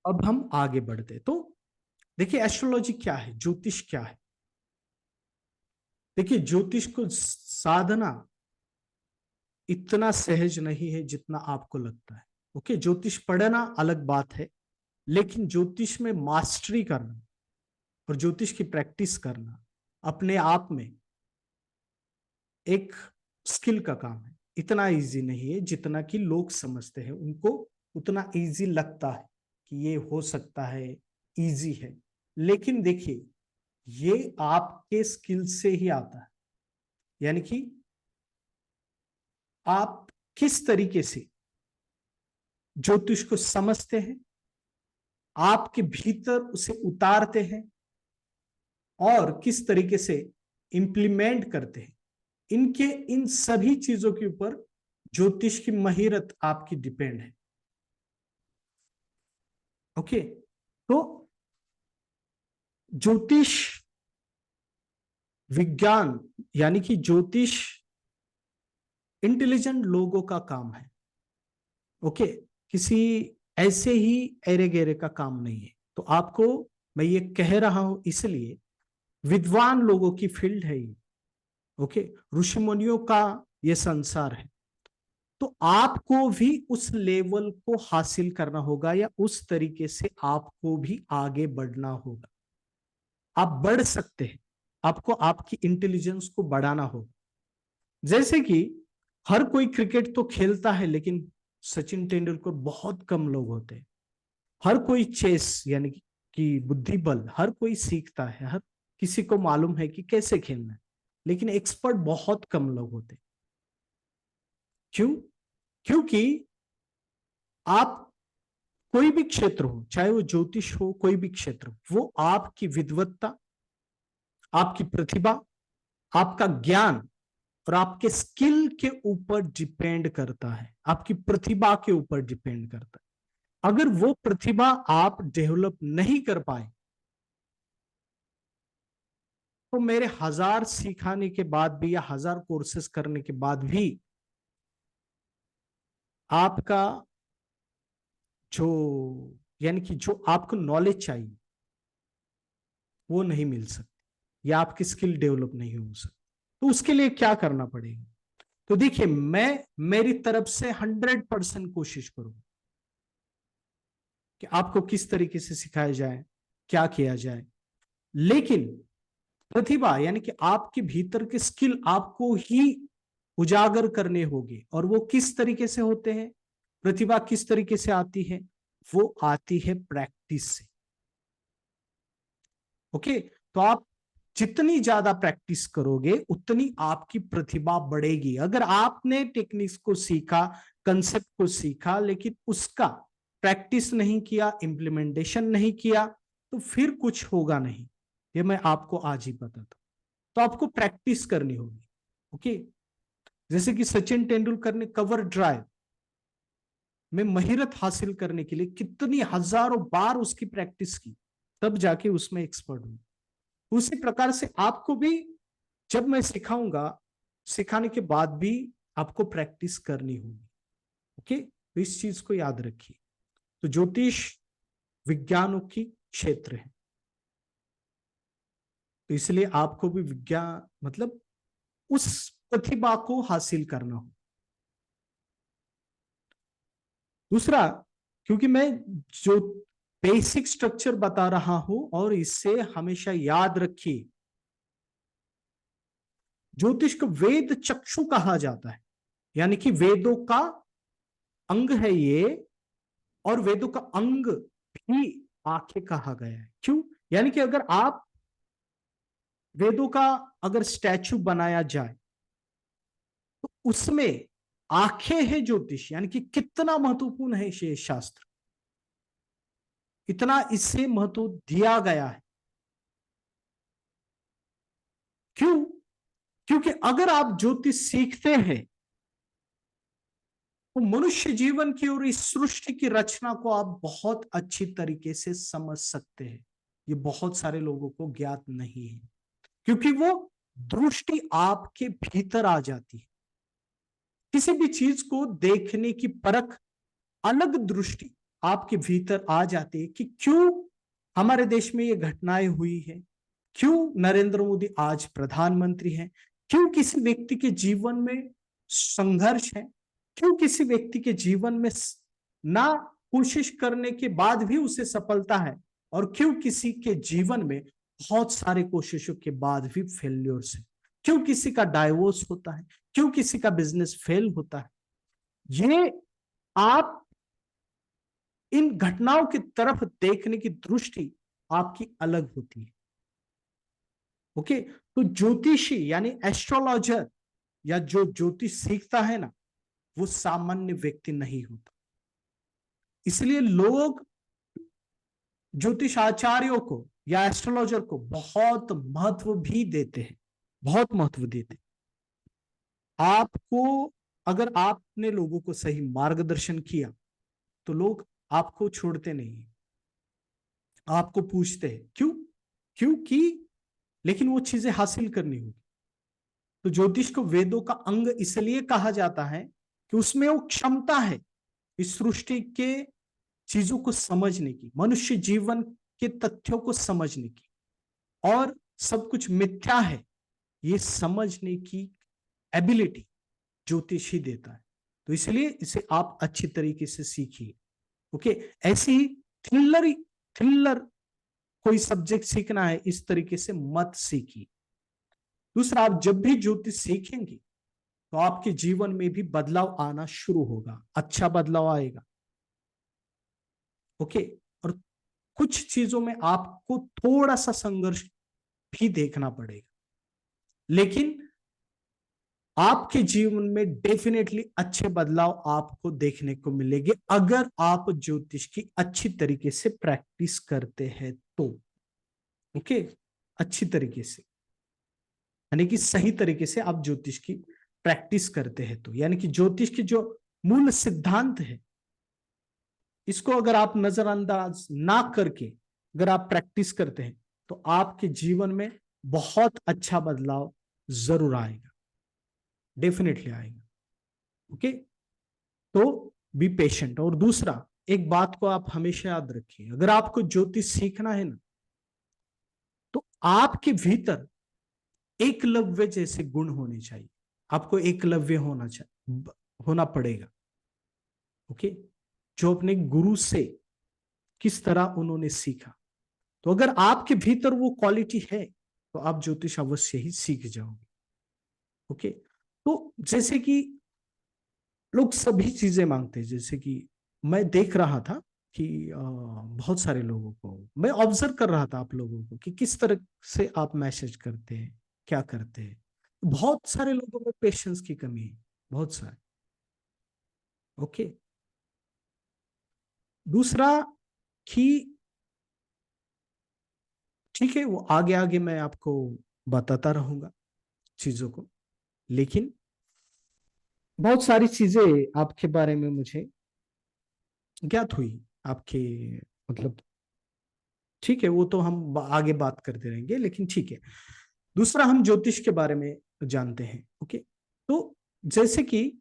अब हम आगे बढ़ते। तो देखिए एस्ट्रोलॉजी क्या है, ज्योतिष क्या है। देखिए ज्योतिष को साधना इतना सहज नहीं है जितना आपको लगता है। ओके, ज्योतिष पढ़ना अलग बात है, लेकिन ज्योतिष में मास्टरी करना और ज्योतिष की प्रैक्टिस करना अपने आप में एक स्किल का काम है। इतना इजी नहीं है जितना कि लोग समझते हैं, उनको उतना इजी लगता है कि ये हो सकता है, इजी है। लेकिन देखिए ये आपके स्किल से ही आता है, यानी कि आप किस तरीके से ज्योतिष को समझते हैं, आपके भीतर उसे उतारते हैं और किस तरीके से इंप्लीमेंट करते हैं। इन सभी चीजों के ऊपर ज्योतिष की महिरत आपकी डिपेंड है। ओके, तो ज्योतिष विज्ञान यानी कि ज्योतिष इंटेलिजेंट लोगों का काम है। ओके, किसी ऐसे ही एरे गेरे का काम नहीं है। तो आपको मैं ये कह रहा हूं इसलिए, विद्वान लोगों की फील्ड है ये। ओके, ऋषि मुनियों का ये संसार है। तो आपको भी उस लेवल को हासिल करना होगा या उस तरीके से आपको भी आगे बढ़ना होगा। आप बढ़ सकते हैं, आपको आपकी इंटेलिजेंस को बढ़ाना होगा। जैसे कि हर कोई क्रिकेट तो खेलता है, लेकिन सचिन तेंदुलकर बहुत कम लोग होते हैं। हर कोई चेस यानी कि बुद्धि बल हर कोई सीखता है, हर किसी को मालूम है कि कैसे खेलना है, लेकिन एक्सपर्ट बहुत कम लोग होते हैं। क्यों? क्योंकि आप कोई भी क्षेत्र हो, चाहे वो ज्योतिष हो, कोई भी क्षेत्र हो, वो आपकी विद्वत्ता, आपकी प्रतिभा, आपका ज्ञान और आपके स्किल के ऊपर डिपेंड करता है, आपकी प्रतिभा के ऊपर डिपेंड करता है। अगर वो प्रतिभा आप डेवलप नहीं कर पाए तो मेरे 1000 सिखाने के बाद भी या 1000 कोर्सेस करने के बाद भी आपका जो यानी कि जो आपको नॉलेज चाहिए वो नहीं मिल सकती, या आपकी स्किल डेवलप नहीं हो सकती। तो उसके लिए क्या करना पड़ेगा? तो देखिए मैं मेरी तरफ से 100% कोशिश करूंगा कि आपको किस तरीके से सिखाया जाए, क्या किया जाए। लेकिन प्रतिभा यानी कि आपके भीतर के स्किल आपको ही उजागर करने होंगे, और वो किस तरीके से होते हैं, प्रतिभा किस तरीके से आती है, वो आती है प्रैक्टिस से। ओके, तो आप जितनी ज्यादा प्रैक्टिस करोगे उतनी आपकी प्रतिभा बढ़ेगी। अगर आपने टेक्निक्स को सीखा, कंसेप्ट को सीखा, लेकिन उसका प्रैक्टिस नहीं किया, इंप्लीमेंटेशन नहीं किया, तो फिर कुछ होगा नहीं। ये मैं आपको आज ही बताता हूं। तो आपको प्रैक्टिस करनी होगी। ओके, जैसे कि सचिन तेंदुलकर ने कवर ड्राइव में महिरत हासिल करने के लिए कितनी हजारों बार उसकी प्रैक्टिस की, तब जाके उसमें एक्सपर्ट हुई। उसी प्रकार से आपको भी जब मैं सिखाऊंगा, सिखाने के बाद भी आपको प्रैक्टिस करनी होगी। ओके, तो इस चीज को याद रखिए। तो ज्योतिष विज्ञानों की क्षेत्र है, तो इसलिए आपको भी विज्ञान मतलब उस प्रतिभा को हासिल करना हो। दूसरा, क्योंकि मैं जो बेसिक स्ट्रक्चर बता रहा हूं, और इससे हमेशा याद रखिए, ज्योतिष को वेद चक्षु कहा जाता है, यानी कि वेदों का अंग है ये, और वेदों का अंग भी आंखें कहा गया है। क्यों? यानी कि अगर आप वेदों का अगर स्टैचू बनाया जाए तो उसमें आंखें है ज्योतिष, यानी कि कितना महत्वपूर्ण है ये शास्त्र, इतना इससे महत्व दिया गया है। क्यों? क्योंकि अगर आप ज्योतिष सीखते हैं तो मनुष्य जीवन की और इस सृष्टि की रचना को आप बहुत अच्छी तरीके से समझ सकते हैं। ये बहुत सारे लोगों को ज्ञात नहीं है, क्योंकि वो दृष्टि आपके भीतर आ जाती है। किसी भी चीज को देखने की परख, अलग दृष्टि आपके भीतर आ जाती है कि क्यों हमारे देश में ये घटनाएं हुई है, क्यों नरेंद्र मोदी आज प्रधानमंत्री हैं, क्यों किसी व्यक्ति के जीवन में संघर्ष है, क्यों किसी व्यक्ति के जीवन में ना कोशिश करने के बाद भी उसे सफलता है, और क्यों किसी के जीवन में बहुत सारे कोशिशों के बाद भी फेल्योर्स है, क्यों किसी का डाइवोर्स होता है, क्यों किसी का बिजनेस फेल होता है। ये आप इन घटनाओं की तरफ देखने की दृष्टि आपकी अलग होती है। ओके, तो ज्योतिषी यानी एस्ट्रोलॉजर या जो ज्योतिष सीखता है ना, वो सामान्य व्यक्ति नहीं होता। इसलिए लोग ज्योतिष आचार्यों को या एस्ट्रोलॉजर को बहुत महत्व भी देते हैं, बहुत महत्व देते हैं। आपको, अगर आपने लोगों को सही मार्गदर्शन किया तो लोग आपको छोड़ते नहीं, आपको पूछते हैं क्यों, क्योंकि लेकिन वो चीजें हासिल करनी होगी। तो ज्योतिष को वेदों का अंग इसलिए कहा जाता है कि उसमें वो क्षमता है इस सृष्टि के चीजों को समझने की, मनुष्य जीवन के तथ्यों को समझने की, और सब कुछ मिथ्या है ये समझने की एबिलिटी ज्योतिष ही देता है। तो इसलिए इसे आप अच्छी तरीके से सीखिए। ओके, ऐसे ही थ्रिलर कोई सब्जेक्ट सीखना है इस तरीके से मत सीखिए। दूसरा, आप जब भी ज्योतिष सीखेंगे तो आपके जीवन में भी बदलाव आना शुरू होगा, अच्छा बदलाव आएगा। ओके, और कुछ चीजों में आपको थोड़ा सा संघर्ष भी देखना पड़ेगा, लेकिन आपके जीवन में डेफिनेटली अच्छे बदलाव आपको देखने को मिलेंगे अगर आप ज्योतिष की अच्छी तरीके से प्रैक्टिस करते हैं तो। ओके, अच्छी तरीके से यानी कि सही तरीके से आप ज्योतिष की प्रैक्टिस करते हैं तो, यानी कि ज्योतिष की जो मूल सिद्धांत है इसको अगर आप नजरअंदाज ना करके अगर आप प्रैक्टिस करते हैं तो आपके जीवन में बहुत अच्छा बदलाव जरूर आएगा, डेफिनेटली आएगा। ओके, तो बी पेशेंट। और दूसरा, एक बात को आप हमेशा याद रखिए, अगर आपको ज्योतिष सीखना है ना तो आपके भीतर एकलव्य जैसे गुण होने चाहिए, आपको एकलव्य होना चाहिए, होना पड़ेगा। ओके, जो अपने गुरु से किस तरह उन्होंने सीखा, तो अगर आपके भीतर वो क्वालिटी है तो आप ज्योतिष अवश्य ही सीख जाओगे। ओके, तो जैसे कि लोग सभी चीजें मांगते हैं, जैसे कि मैं देख रहा था कि बहुत सारे लोगों को मैं ऑब्जर्व कर रहा था, आप लोगों को कि किस तरह से आप मैसेज करते हैं, क्या करते हैं। बहुत सारे लोगों में पेशेंस की कमी है, बहुत सारे। ओके, दूसरा कि ठीक है, वो आगे आगे मैं आपको बताता रहूंगा चीजों को, लेकिन बहुत सारी चीजें आपके बारे में मुझे ज्ञात हुई आपके, मतलब ठीक है, वो तो हम आगे बात करते रहेंगे, लेकिन ठीक है। दूसरा, हम ज्योतिष के बारे में जानते हैं। ओके, तो जैसे कि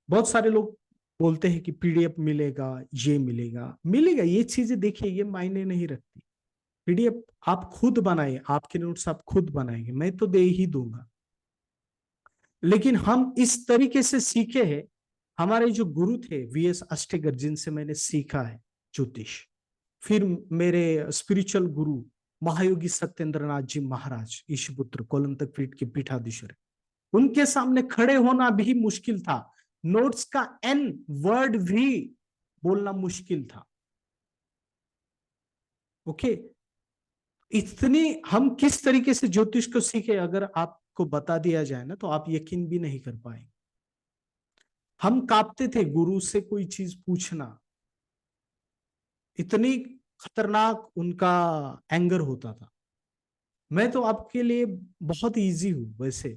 बहुत सारे लोग बोलते हैं कि पीडीएफ मिलेगा, ये मिलेगा, मिलेगा, ये चीजें देखिए ये मायने नहीं रखती। पीडीएफ आप खुद बनाइए, आपके नोट्स आप खुद बनाएंगे, मैं तो दे ही दूंगा, लेकिन हम इस तरीके से सीखे हैं। हमारे जो गुरु थे वीएस अस्टेगर, जिनसे मैंने सीखा है ज्योतिष, फिर मेरे स्पिरिचुअल गुरु महायोगी सत्येंद्रनाथ जी महाराज ईशपुत्र कोलंतक पीठ के पीठाधीश्वर, उनके सामने खड़े होना भी मुश्किल था, नोट्स का एन वर्ड भी बोलना मुश्किल था। ओके, इतनी हम किस तरीके से ज्योतिष को सीखे अगर आपको बता दिया जाए ना तो आप यकीन भी नहीं कर पाएंगे। हम कांपते थे गुरु से कोई चीज पूछना, इतनी खतरनाक उनका एंगर होता था। मैं तो आपके लिए बहुत इजी हूं वैसे,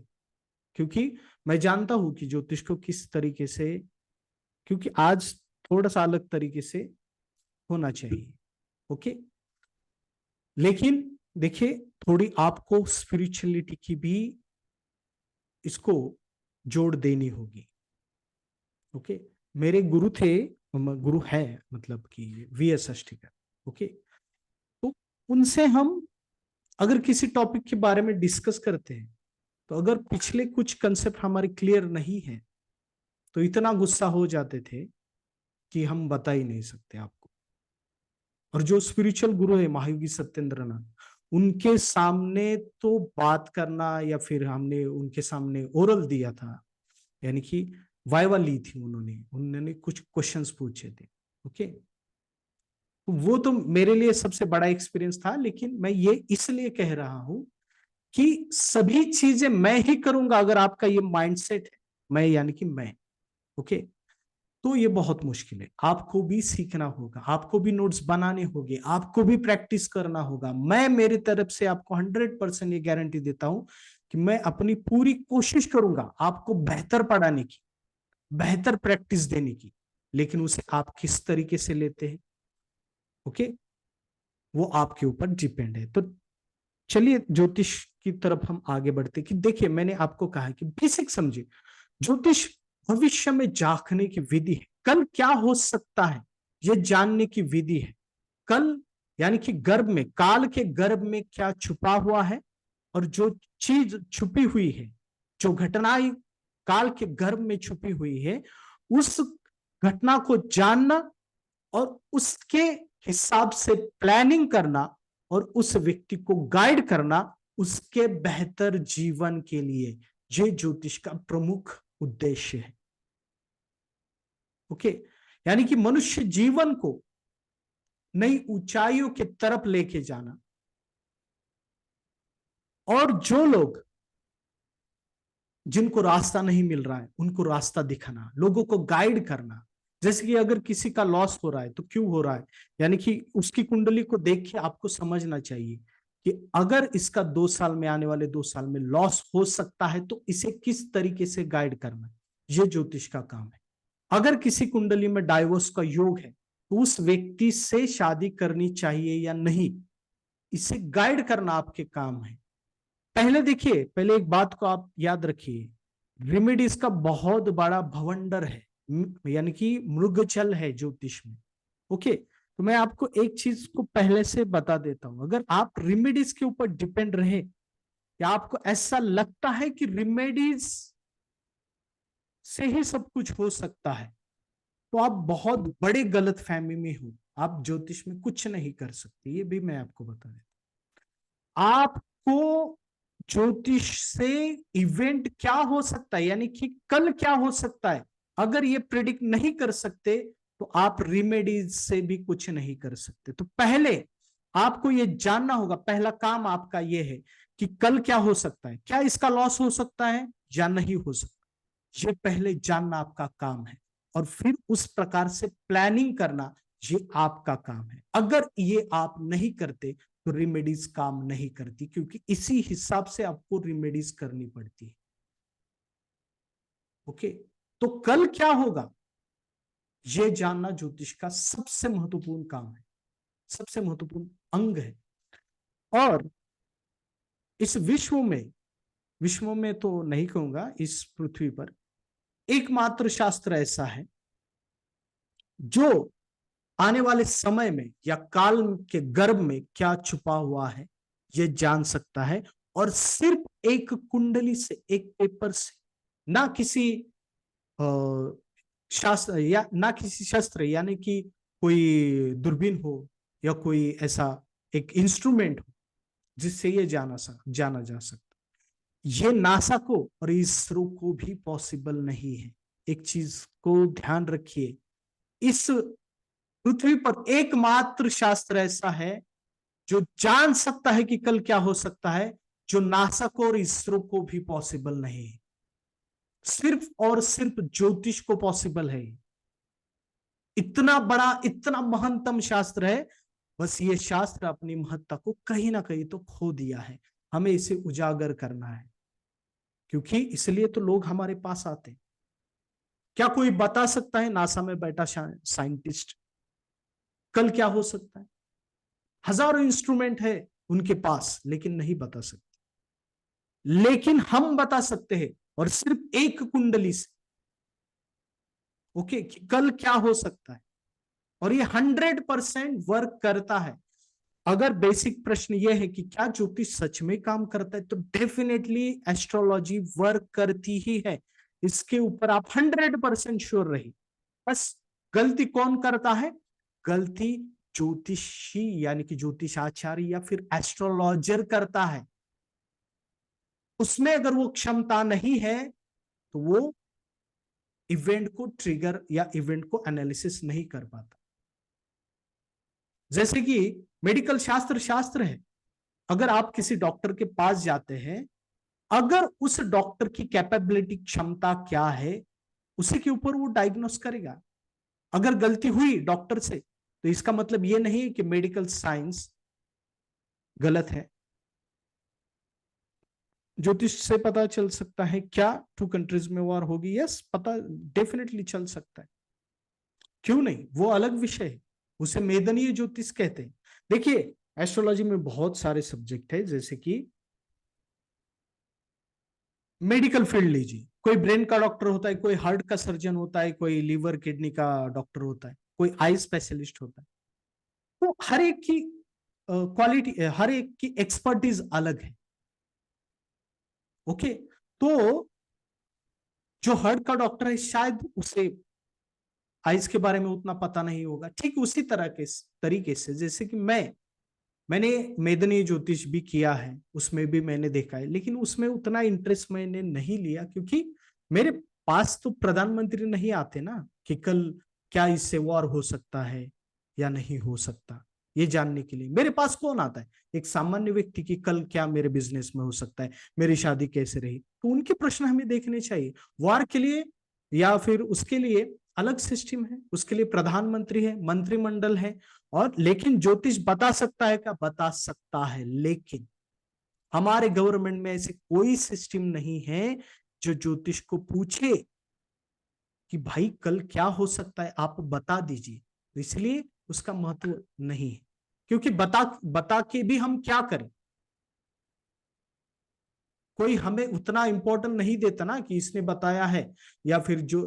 क्योंकि मैं जानता हूं कि ज्योतिष को किस तरीके से, क्योंकि आज थोड़ा सा अलग तरीके से होना चाहिए। ओके, लेकिन देखिए थोड़ी आपको स्पिरिचुअलिटी की भी इसको जोड़ देनी होगी। ओके, मेरे गुरु थे गुरु है, मतलब कि वीएस अस्टिकर। ओके, तो उनसे हम अगर किसी टॉपिक के बारे में डिस्कस करते हैं, तो अगर पिछले कुछ कंसेप्ट हमारे क्लियर नहीं है तो इतना गुस्सा हो जाते थे कि हम बता ही नहीं सकते आपको। और जो स्पिरिचुअल गुरु है महायोगी सत्येंद्रनाथ, उनके सामने तो बात करना, या फिर हमने उनके सामने ओरल दिया था, यानी कि वाइवा ली थी उन्होंने उन्होंने कुछ क्वेश्चंस पूछे थे। ओके, तो वो तो मेरे लिए सबसे बड़ा एक्सपीरियंस था। लेकिन मैं ये इसलिए कह रहा हूं कि सभी चीजें मैं ही करूंगा अगर आपका ये माइंडसेट है, मैं यानी कि मैं, ओके, तो ये बहुत मुश्किल है। आपको भी सीखना होगा, आपको भी नोट्स बनाने होंगे, आपको भी प्रैक्टिस करना होगा। मैं मेरी तरफ से आपको 100% ये गारंटी देता हूं कि मैं अपनी पूरी कोशिश करूंगा आपको बेहतर पढ़ाने की, बेहतर प्रैक्टिस देने की। लेकिन उसे आप किस तरीके से लेते हैं, ओके, वो आपके ऊपर डिपेंड है। तो चलिए ज्योतिष की तरफ हम आगे बढ़ते कि देखिए, मैंने आपको कहा कि बेसिक समझिए, ज्योतिष भविष्य में झांकने की विधि है। कल क्या हो सकता है ये जानने की विधि है। कल यानी कि गर्भ में, काल के गर्भ में क्या छुपा हुआ है, और जो चीज छुपी हुई है, जो घटनाएं काल के गर्भ में छुपी हुई है, उस घटना को जानना और उसके हिसाब से प्लानिंग करना और उस व्यक्ति को गाइड करना उसके बेहतर जीवन के लिए, ये ज्योतिष का प्रमुख उद्देश्य है। ओके, यानी कि मनुष्य जीवन को नई ऊंचाइयों की तरफ लेके जाना, और जो लोग जिनको रास्ता नहीं मिल रहा है उनको रास्ता दिखाना, लोगों को गाइड करना। जैसे कि अगर किसी का लॉस हो रहा है तो क्यों हो रहा है, यानी कि उसकी कुंडली को देख के आपको समझना चाहिए कि अगर इसका 2 साल में, आने वाले 2 साल में लॉस हो सकता है तो इसे किस तरीके से गाइड करना, यह ज्योतिष का काम है। अगर किसी कुंडली में डाइवोर्स का योग है तो उस व्यक्ति से शादी करनी चाहिए या नहीं, इसे गाइड करना आपके काम है। पहले देखिए, पहले एक बात को आप याद रखिए, रेमेडीज का बहुत बड़ा भवंडर है, यानी कि मृगजल है ज्योतिष में। ओके, तो मैं आपको एक चीज को पहले से बता देता हूं। अगर आप रेमेडीज के ऊपर डिपेंड रहे, या आपको ऐसा लगता है कि रेमेडीज से ही सब कुछ हो सकता है, तो आप बहुत बड़े गलत फहमी में हो। आप ज्योतिष में कुछ नहीं कर सकते, ये भी मैं आपको बता देता हूं। आपको ज्योतिष से इवेंट क्या हो सकता है, यानी कि कल क्या हो सकता है, अगर ये प्रिडिक्ट नहीं कर सकते तो आप रिमेडीज से भी कुछ नहीं कर सकते। तो पहले आपको ये जानना होगा, पहला काम आपका ये है कि कल क्या हो सकता है, क्या इसका लॉस हो सकता है या नहीं हो सकता, ये पहले जानना आपका काम है। और फिर उस प्रकार से प्लानिंग करना, ये आपका काम है। अगर ये आप नहीं करते तो रिमेडीज काम नहीं करती, क्योंकि इसी हिसाब से आपको रिमेडीज करनी पड़ती है। ओके, तो कल क्या होगा यह जानना ज्योतिष का सबसे महत्वपूर्ण काम है, सबसे महत्वपूर्ण अंग है। और इस विश्व में तो नहीं कहूंगा, इस पृथ्वी पर एकमात्र शास्त्र ऐसा है जो आने वाले समय में या काल के गर्भ में क्या छुपा हुआ है यह जान सकता है। और सिर्फ एक कुंडली से, एक पेपर से, ना किसी शास्त्र, या ना किसी शस्त्र, यानी कि कोई दूरबीन हो या कोई ऐसा एक इंस्ट्रूमेंट हो जिससे ये जाना जा सकता। ये नासा को और इसरो को भी पॉसिबल नहीं है। एक चीज को ध्यान रखिए, इस पृथ्वी पर एकमात्र शास्त्र ऐसा है जो जान सकता है कि कल क्या हो सकता है, जो नासा को और इसरो को भी पॉसिबल नहीं है। सिर्फ और सिर्फ ज्योतिष को पॉसिबल है। इतना बड़ा, इतना महत्तम शास्त्र है, बस ये शास्त्र अपनी महत्ता को कहीं ना कहीं तो खो दिया है। हमें इसे उजागर करना है, क्योंकि इसलिए तो लोग हमारे पास आते हैं। क्या कोई बता सकता है नासा में बैठा साइंटिस्ट कल क्या हो सकता है? हजारों इंस्ट्रूमेंट है उनके पास, लेकिन नहीं बता सकते। लेकिन हम बता सकते हैं, और सिर्फ एक कुंडली से। ओके, कि कल क्या हो सकता है। और ये 100% वर्क करता है। अगर बेसिक प्रश्न ये है कि क्या ज्योतिष सच में काम करता है, तो डेफिनेटली एस्ट्रोलॉजी वर्क करती ही है। इसके ऊपर आप 100% श्योर रहिए। बस गलती कौन करता है? गलती ज्योतिषी यानी कि ज्योतिषाचार्य या फिर एस्ट्रोलॉजर करता है। उसमें अगर वो क्षमता नहीं है तो वो इवेंट को ट्रिगर या इवेंट को एनालिसिस नहीं कर पाता। जैसे कि मेडिकल शास्त्र शास्त्र है, अगर आप किसी डॉक्टर के पास जाते हैं, अगर उस डॉक्टर की कैपेबिलिटी क्षमता क्या है, उसी के ऊपर वो डायग्नोस करेगा। अगर गलती हुई डॉक्टर से तो इसका मतलब ये नहीं कि मेडिकल साइंस गलत है। ज्योतिष से पता चल सकता है क्या 2 कंट्रीज में वॉर होगी? यस, पता डेफिनेटली चल सकता है, क्यों नहीं, वो अलग विषय है, उसे मेदनीय ज्योतिष कहते हैं। देखिए, एस्ट्रोलॉजी में बहुत सारे सब्जेक्ट है, जैसे कि मेडिकल फील्ड लीजिए, कोई ब्रेन का डॉक्टर होता है, कोई हार्ट का सर्जन होता है, कोई लिवर किडनी का डॉक्टर होता है, कोई आई स्पेशलिस्ट होता है। तो हर एक की क्वालिटी, हर एक की एक्सपर्टीज अलग है। ओके, तो जो हार्ट का डॉक्टर है शायद उसे आइज के बारे में उतना पता नहीं होगा। ठीक उसी तरह के तरीके से जैसे कि मैंने मेदनीय ज्योतिष भी किया है, उसमें भी मैंने देखा है, लेकिन उसमें उतना इंटरेस्ट मैंने नहीं लिया, क्योंकि मेरे पास तो प्रधानमंत्री नहीं आते ना कि कल क्या इससे वॉर हो सकता है या नहीं हो सकता। ये जानने के लिए मेरे पास कौन आता है? एक सामान्य व्यक्ति की कल क्या मेरे बिजनेस में हो सकता है, मेरी शादी कैसे रही, तो उनके प्रश्न हमें देखने चाहिए। वॉर के लिए या फिर उसके लिए अलग सिस्टम है, उसके लिए प्रधानमंत्री है, मंत्रिमंडल है। और लेकिन ज्योतिष बता सकता है क्या? बता सकता है, लेकिन हमारे गवर्नमेंट में ऐसे कोई सिस्टम नहीं है जो ज्योतिष को पूछे कि भाई कल क्या हो सकता है, आप बता दीजिए। तो इसलिए उसका महत्व नहीं है, क्योंकि बता बता के भी हम क्या करें? कोई हमें उतना इंपॉर्टेंट नहीं देता ना कि इसने बताया है, या फिर जो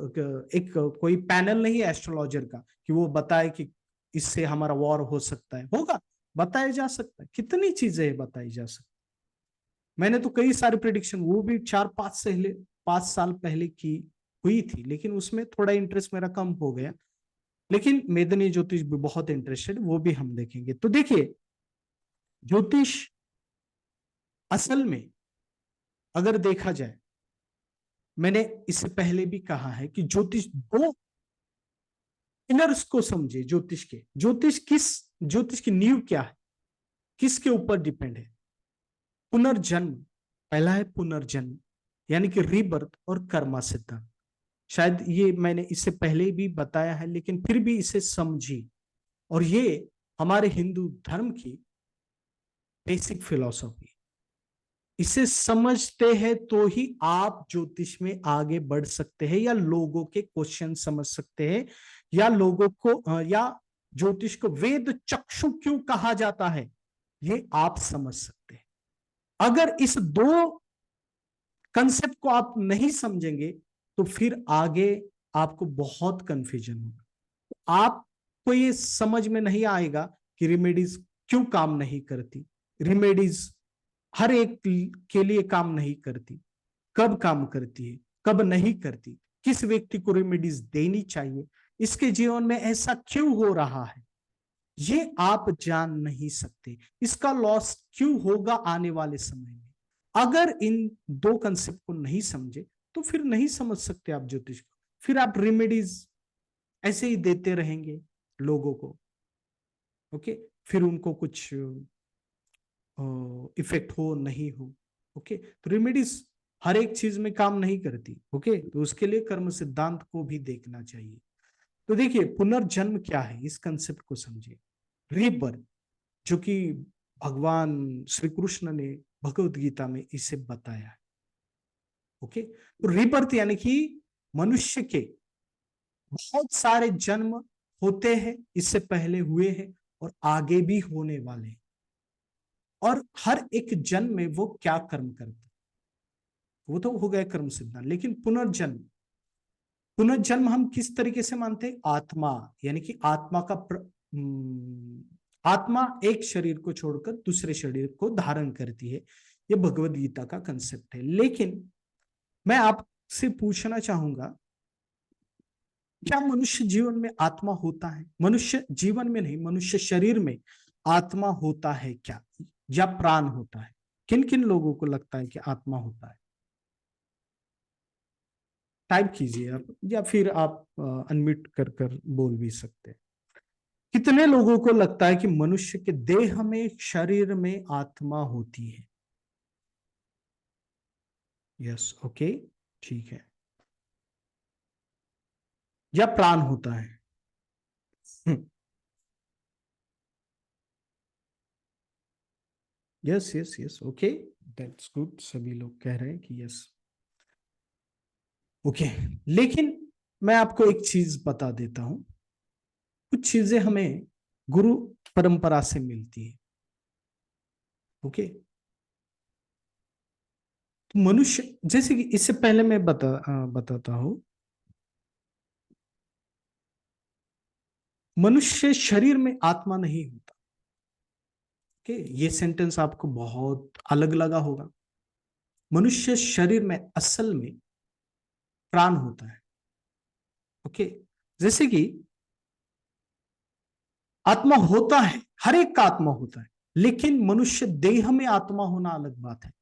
एक कोई पैनल नहीं है एस्ट्रोलॉजर का कि वो बताए कि इससे हमारा वॉर हो सकता है। होगा, बताया जा सकता है, कितनी चीजें बताई जा सकती। मैंने तो कई सारे प्रिडिक्शन, वो भी 4-5 साल पहले की हुई थी, लेकिन उसमें थोड़ा इंटरेस्ट मेरा कम हो गया। लेकिन मेदनी ज्योतिष भी बहुत इंटरेस्टेड, वो भी हम देखेंगे। तो देखिए, ज्योतिष असल में अगर देखा जाए, मैंने इससे पहले भी कहा है कि ज्योतिष दो पिलर्स को समझे। ज्योतिष के, ज्योतिष की नींव क्या है, किसके ऊपर डिपेंड है? पुनर्जन्म। पहला है पुनर्जन्म, यानी कि रीबर्थ और कर्मा सिद्धांत। शायद ये मैंने इससे पहले भी बताया है, लेकिन फिर भी इसे समझी। और ये हमारे हिंदू धर्म की बेसिक फिलॉसफी। इसे समझते हैं तो ही आप ज्योतिष में आगे बढ़ सकते हैं, या लोगों के क्वेश्चन समझ सकते हैं, या लोगों को या ज्योतिष को वेद चक्षु क्यों कहा जाता है, ये आप समझ सकते हैं। अगर इस दो कंसेप्ट को आप नहीं समझेंगे तो फिर आगे आपको बहुत कंफ्यूजन होगा। आपको ये समझ में नहीं आएगा कि रेमेडीज क्यों काम नहीं करती। रेमेडीज हर एक के लिए काम नहीं करती, कब काम करती है, कब नहीं करती, किस व्यक्ति को रेमेडीज देनी चाहिए, इसके जीवन में ऐसा क्यों हो रहा है, ये आप जान नहीं सकते। इसका लॉस क्यों होगा आने वाले समय में। अगर इन दो कंसेप्ट को नहीं समझे तो फिर नहीं समझ सकते आप ज्योतिष को। फिर आप रेमेडीज ऐसे ही देते रहेंगे लोगों को। ओके, फिर उनको कुछ इफेक्ट हो नहीं हो। ओके, तो रेमेडीज हर एक चीज में काम नहीं करती। ओके, तो उसके लिए कर्म सिद्धांत को भी देखना चाहिए। तो देखिए, पुनर्जन्म क्या है, इस कंसेप्ट को समझिए। रीबर्थ, जो कि भगवान श्री कृष्ण ने भगवत गीता में इसे बताया है। ओके, तो रीबर्थ यानी कि मनुष्य के बहुत सारे जन्म होते हैं, इससे पहले हुए हैं और आगे भी होने वाले हैं। और हर एक जन्म में वो क्या कर्म करता है, वो तो हो गया कर्म सिद्धांत। लेकिन पुनर्जन्म, पुनर्जन्म हम किस तरीके से मानते हैं? आत्मा, यानी कि आत्मा का आत्मा एक शरीर को छोड़कर दूसरे शरीर को धारण करती है, ये भगवद गीता का कंसेप्ट है। लेकिन मैं आपसे पूछना चाहूंगा, क्या मनुष्य जीवन में आत्मा होता है? मनुष्य जीवन में नहीं, मनुष्य शरीर में आत्मा होता है क्या, या प्राण होता है? किन किन लोगों को लगता है कि आत्मा होता है? टाइप कीजिए आप, या फिर आप अनम्यूट कर कर बोल भी सकते हैं। कितने लोगों को लगता है कि मनुष्य के देह में, शरीर में आत्मा होती है? यस, ओके, ठीक है। या प्राण होता है? Yes yes yes, okay, that's good, सभी लोग कह रहे हैं कि यस, ओके। लेकिन मैं आपको एक चीज बता देता हूं, कुछ चीजें हमें गुरु परंपरा से मिलती है, ओके। तो मनुष्य, जैसे कि इससे पहले मैं बताता हूं, मनुष्य शरीर में आत्मा नहीं होता, ओके। ये सेंटेंस आपको बहुत अलग लगा होगा। मनुष्य शरीर में असल में प्राण होता है, ओके। जैसे कि आत्मा होता है, हर एक का आत्मा होता है, लेकिन मनुष्य देह में आत्मा होना अलग बात है,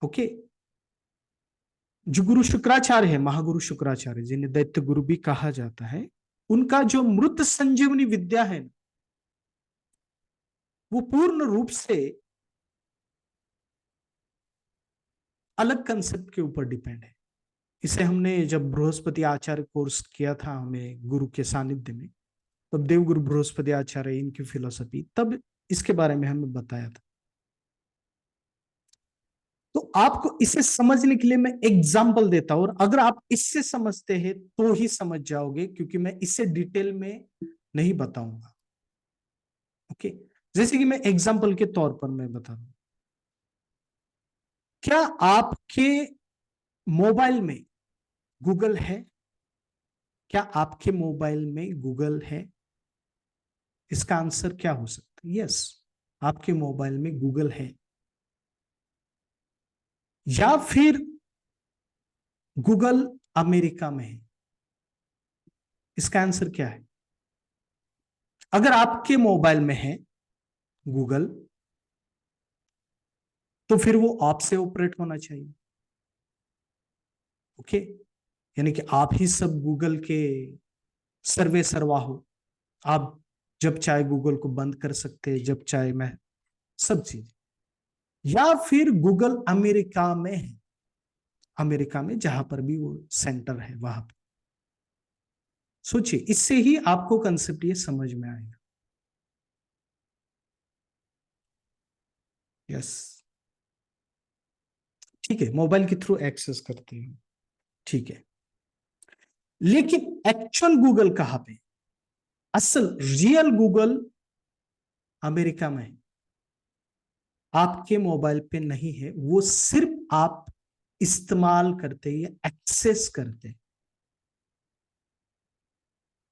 ओके। जो गुरु शुक्राचार्य है, महागुरु शुक्राचार्य, जिन्हें दैत्य गुरु भी कहा जाता है, उनका जो मृत संजीवनी विद्या है, वो पूर्ण रूप से अलग कंसेप्ट के ऊपर डिपेंड है। इसे हमने जब बृहस्पति आचार्य कोर्स किया था हमें गुरु के सानिध्य में, तब देवगुरु बृहस्पति आचार्य, इनकी फिलोसफी, तब इसके बारे में हमें बताया था। तो आपको इसे समझने के लिए मैं एग्जाम्पल देता हूं, और अगर आप इससे समझते हैं तो ही समझ जाओगे, क्योंकि मैं इसे डिटेल में नहीं बताऊंगा, ओके। जैसे कि मैं एग्जाम्पल के तौर पर मैं बता दूं, क्या आपके मोबाइल में गूगल है? क्या आपके मोबाइल में गूगल है? इसका आंसर क्या हो सकता है? यस, आपके मोबाइल में गूगल है। या फिर गूगल अमेरिका में है? इसका आंसर क्या है? अगर आपके मोबाइल में है गूगल, तो फिर वो आपसे ऑपरेट होना चाहिए, ओके। यानी कि आप ही सब गूगल के सर्वे सर्वा हो। आप जब चाहे गूगल को बंद कर सकते हैं, जब चाहे मैं, सब चीज। या फिर गूगल अमेरिका में है, अमेरिका में जहां पर भी वो सेंटर है वहां पर। सोचिए, इससे ही आपको कंसेप्ट ये समझ में आएगा। यस, ठीक है, मोबाइल के थ्रू एक्सेस करते हैं, ठीक है। लेकिन एक्चुअल गूगल कहां पे? असल रियल गूगल अमेरिका में है, आपके मोबाइल पे नहीं है। वो सिर्फ आप इस्तेमाल करते या एक्सेस करते।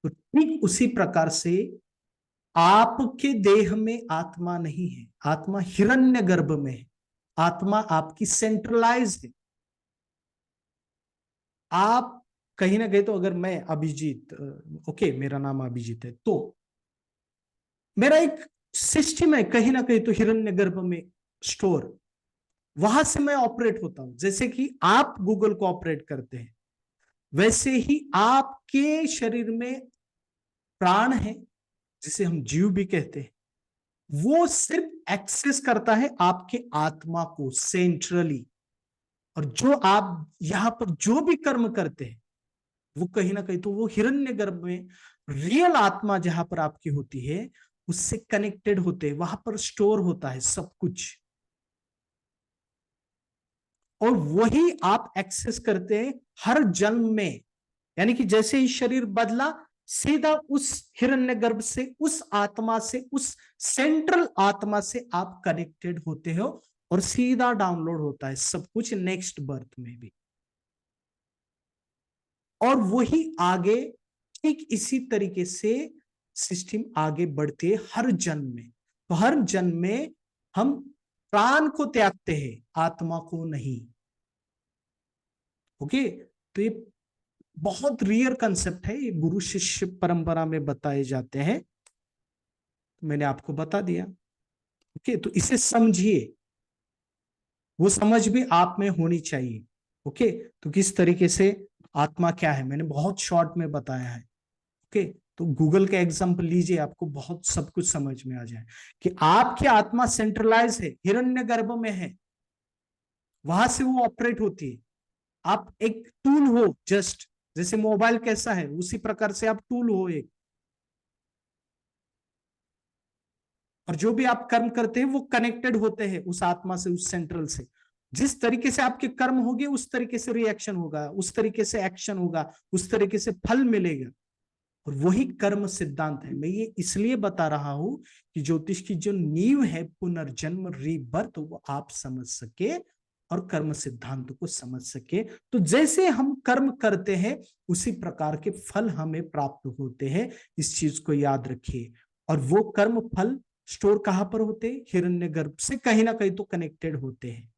तो ठीक उसी प्रकार से आपके देह में आत्मा नहीं है, आत्मा हिरण्य गर्भ में है। आत्मा आपकी सेंट्रलाइज है। आप कहीं ना कहीं तो, अगर मैं अभिजीत, ओके, मेरा नाम अभिजीत है, तो मेरा एक सिस्टम है कहीं ना कहीं तो हिरण्य गर्भ में स्टोर, वहां से मैं ऑपरेट होता हूं। जैसे कि आप गूगल को ऑपरेट करते हैं, वैसे ही आपके शरीर में प्राण है, जिसे हम जीव भी कहते हैं। वो सिर्फ एक्सेस करता है आपके आत्मा को सेंट्रली। और जो आप यहां पर जो भी कर्म करते हैं, वो कहीं ना कहीं तो वो हिरण्य गर्भ में रियल आत्मा जहां पर आपकी होती है, उससे कनेक्टेड होते हैं, वहां पर स्टोर होता है सब कुछ। और वही आप एक्सेस करते हैं हर जन्म में। यानी कि जैसे ही शरीर बदला, सीधा उस हिरण्यगर्भ से, उस आत्मा से, उस सेंट्रल आत्मा से आप कनेक्टेड होते हो, और सीधा डाउनलोड होता है सब कुछ नेक्स्ट बर्थ में भी। और वही आगे ठीक इसी तरीके से सिस्टम आगे बढ़ती है हर जन्म में। तो हर जन्म में हम प्राण को त्यागते हैं, आत्मा को नहीं। ओके, तो ये बहुत रियर कंसेप्ट है, ये गुरु शिष्य परंपरा में बताए जाते हैं, तो मैंने आपको बता दिया। ओके, तो इसे समझिए, वो समझ भी आप में होनी चाहिए। ओके, तो किस तरीके से आत्मा क्या है मैंने बहुत शॉर्ट में बताया है। ओके, तो गूगल का एग्जांपल लीजिए, आपको बहुत सब कुछ समझ में आ जाए कि आपकी आत्मा सेंट्रलाइज है, हिरण्यगर्भ में है, वहां से वो ऑपरेट होती है। आप एक टूल हो, जस्ट जैसे मोबाइल कैसा है उसी प्रकार से आप टूल हो एक, और जो भी आप कर्म करते हैं वो कनेक्टेड होते हैं उस आत्मा से, उस सेंट्रल से। जिस तरीके से आपके कर्म होंगे उस तरीके से रिएक्शन होगा, उस तरीके से एक्शन होगा, उस तरीके से फल मिलेगा। और वही कर्म सिद्धांत है। मैं ये इसलिए बता रहा हूं कि ज्योतिष की जो नींव है पुनर्जन्म रीबर्थ, वो आप समझ सके और कर्म सिद्धांत को समझ सके। तो जैसे हम कर्म करते हैं उसी प्रकार के फल हमें प्राप्त होते हैं, इस चीज को याद रखिए। और वो कर्म फल स्टोर कहां पर होते हैं? हिरण्यगर्भ से कहीं ना कहीं तो कनेक्टेड होते हैं।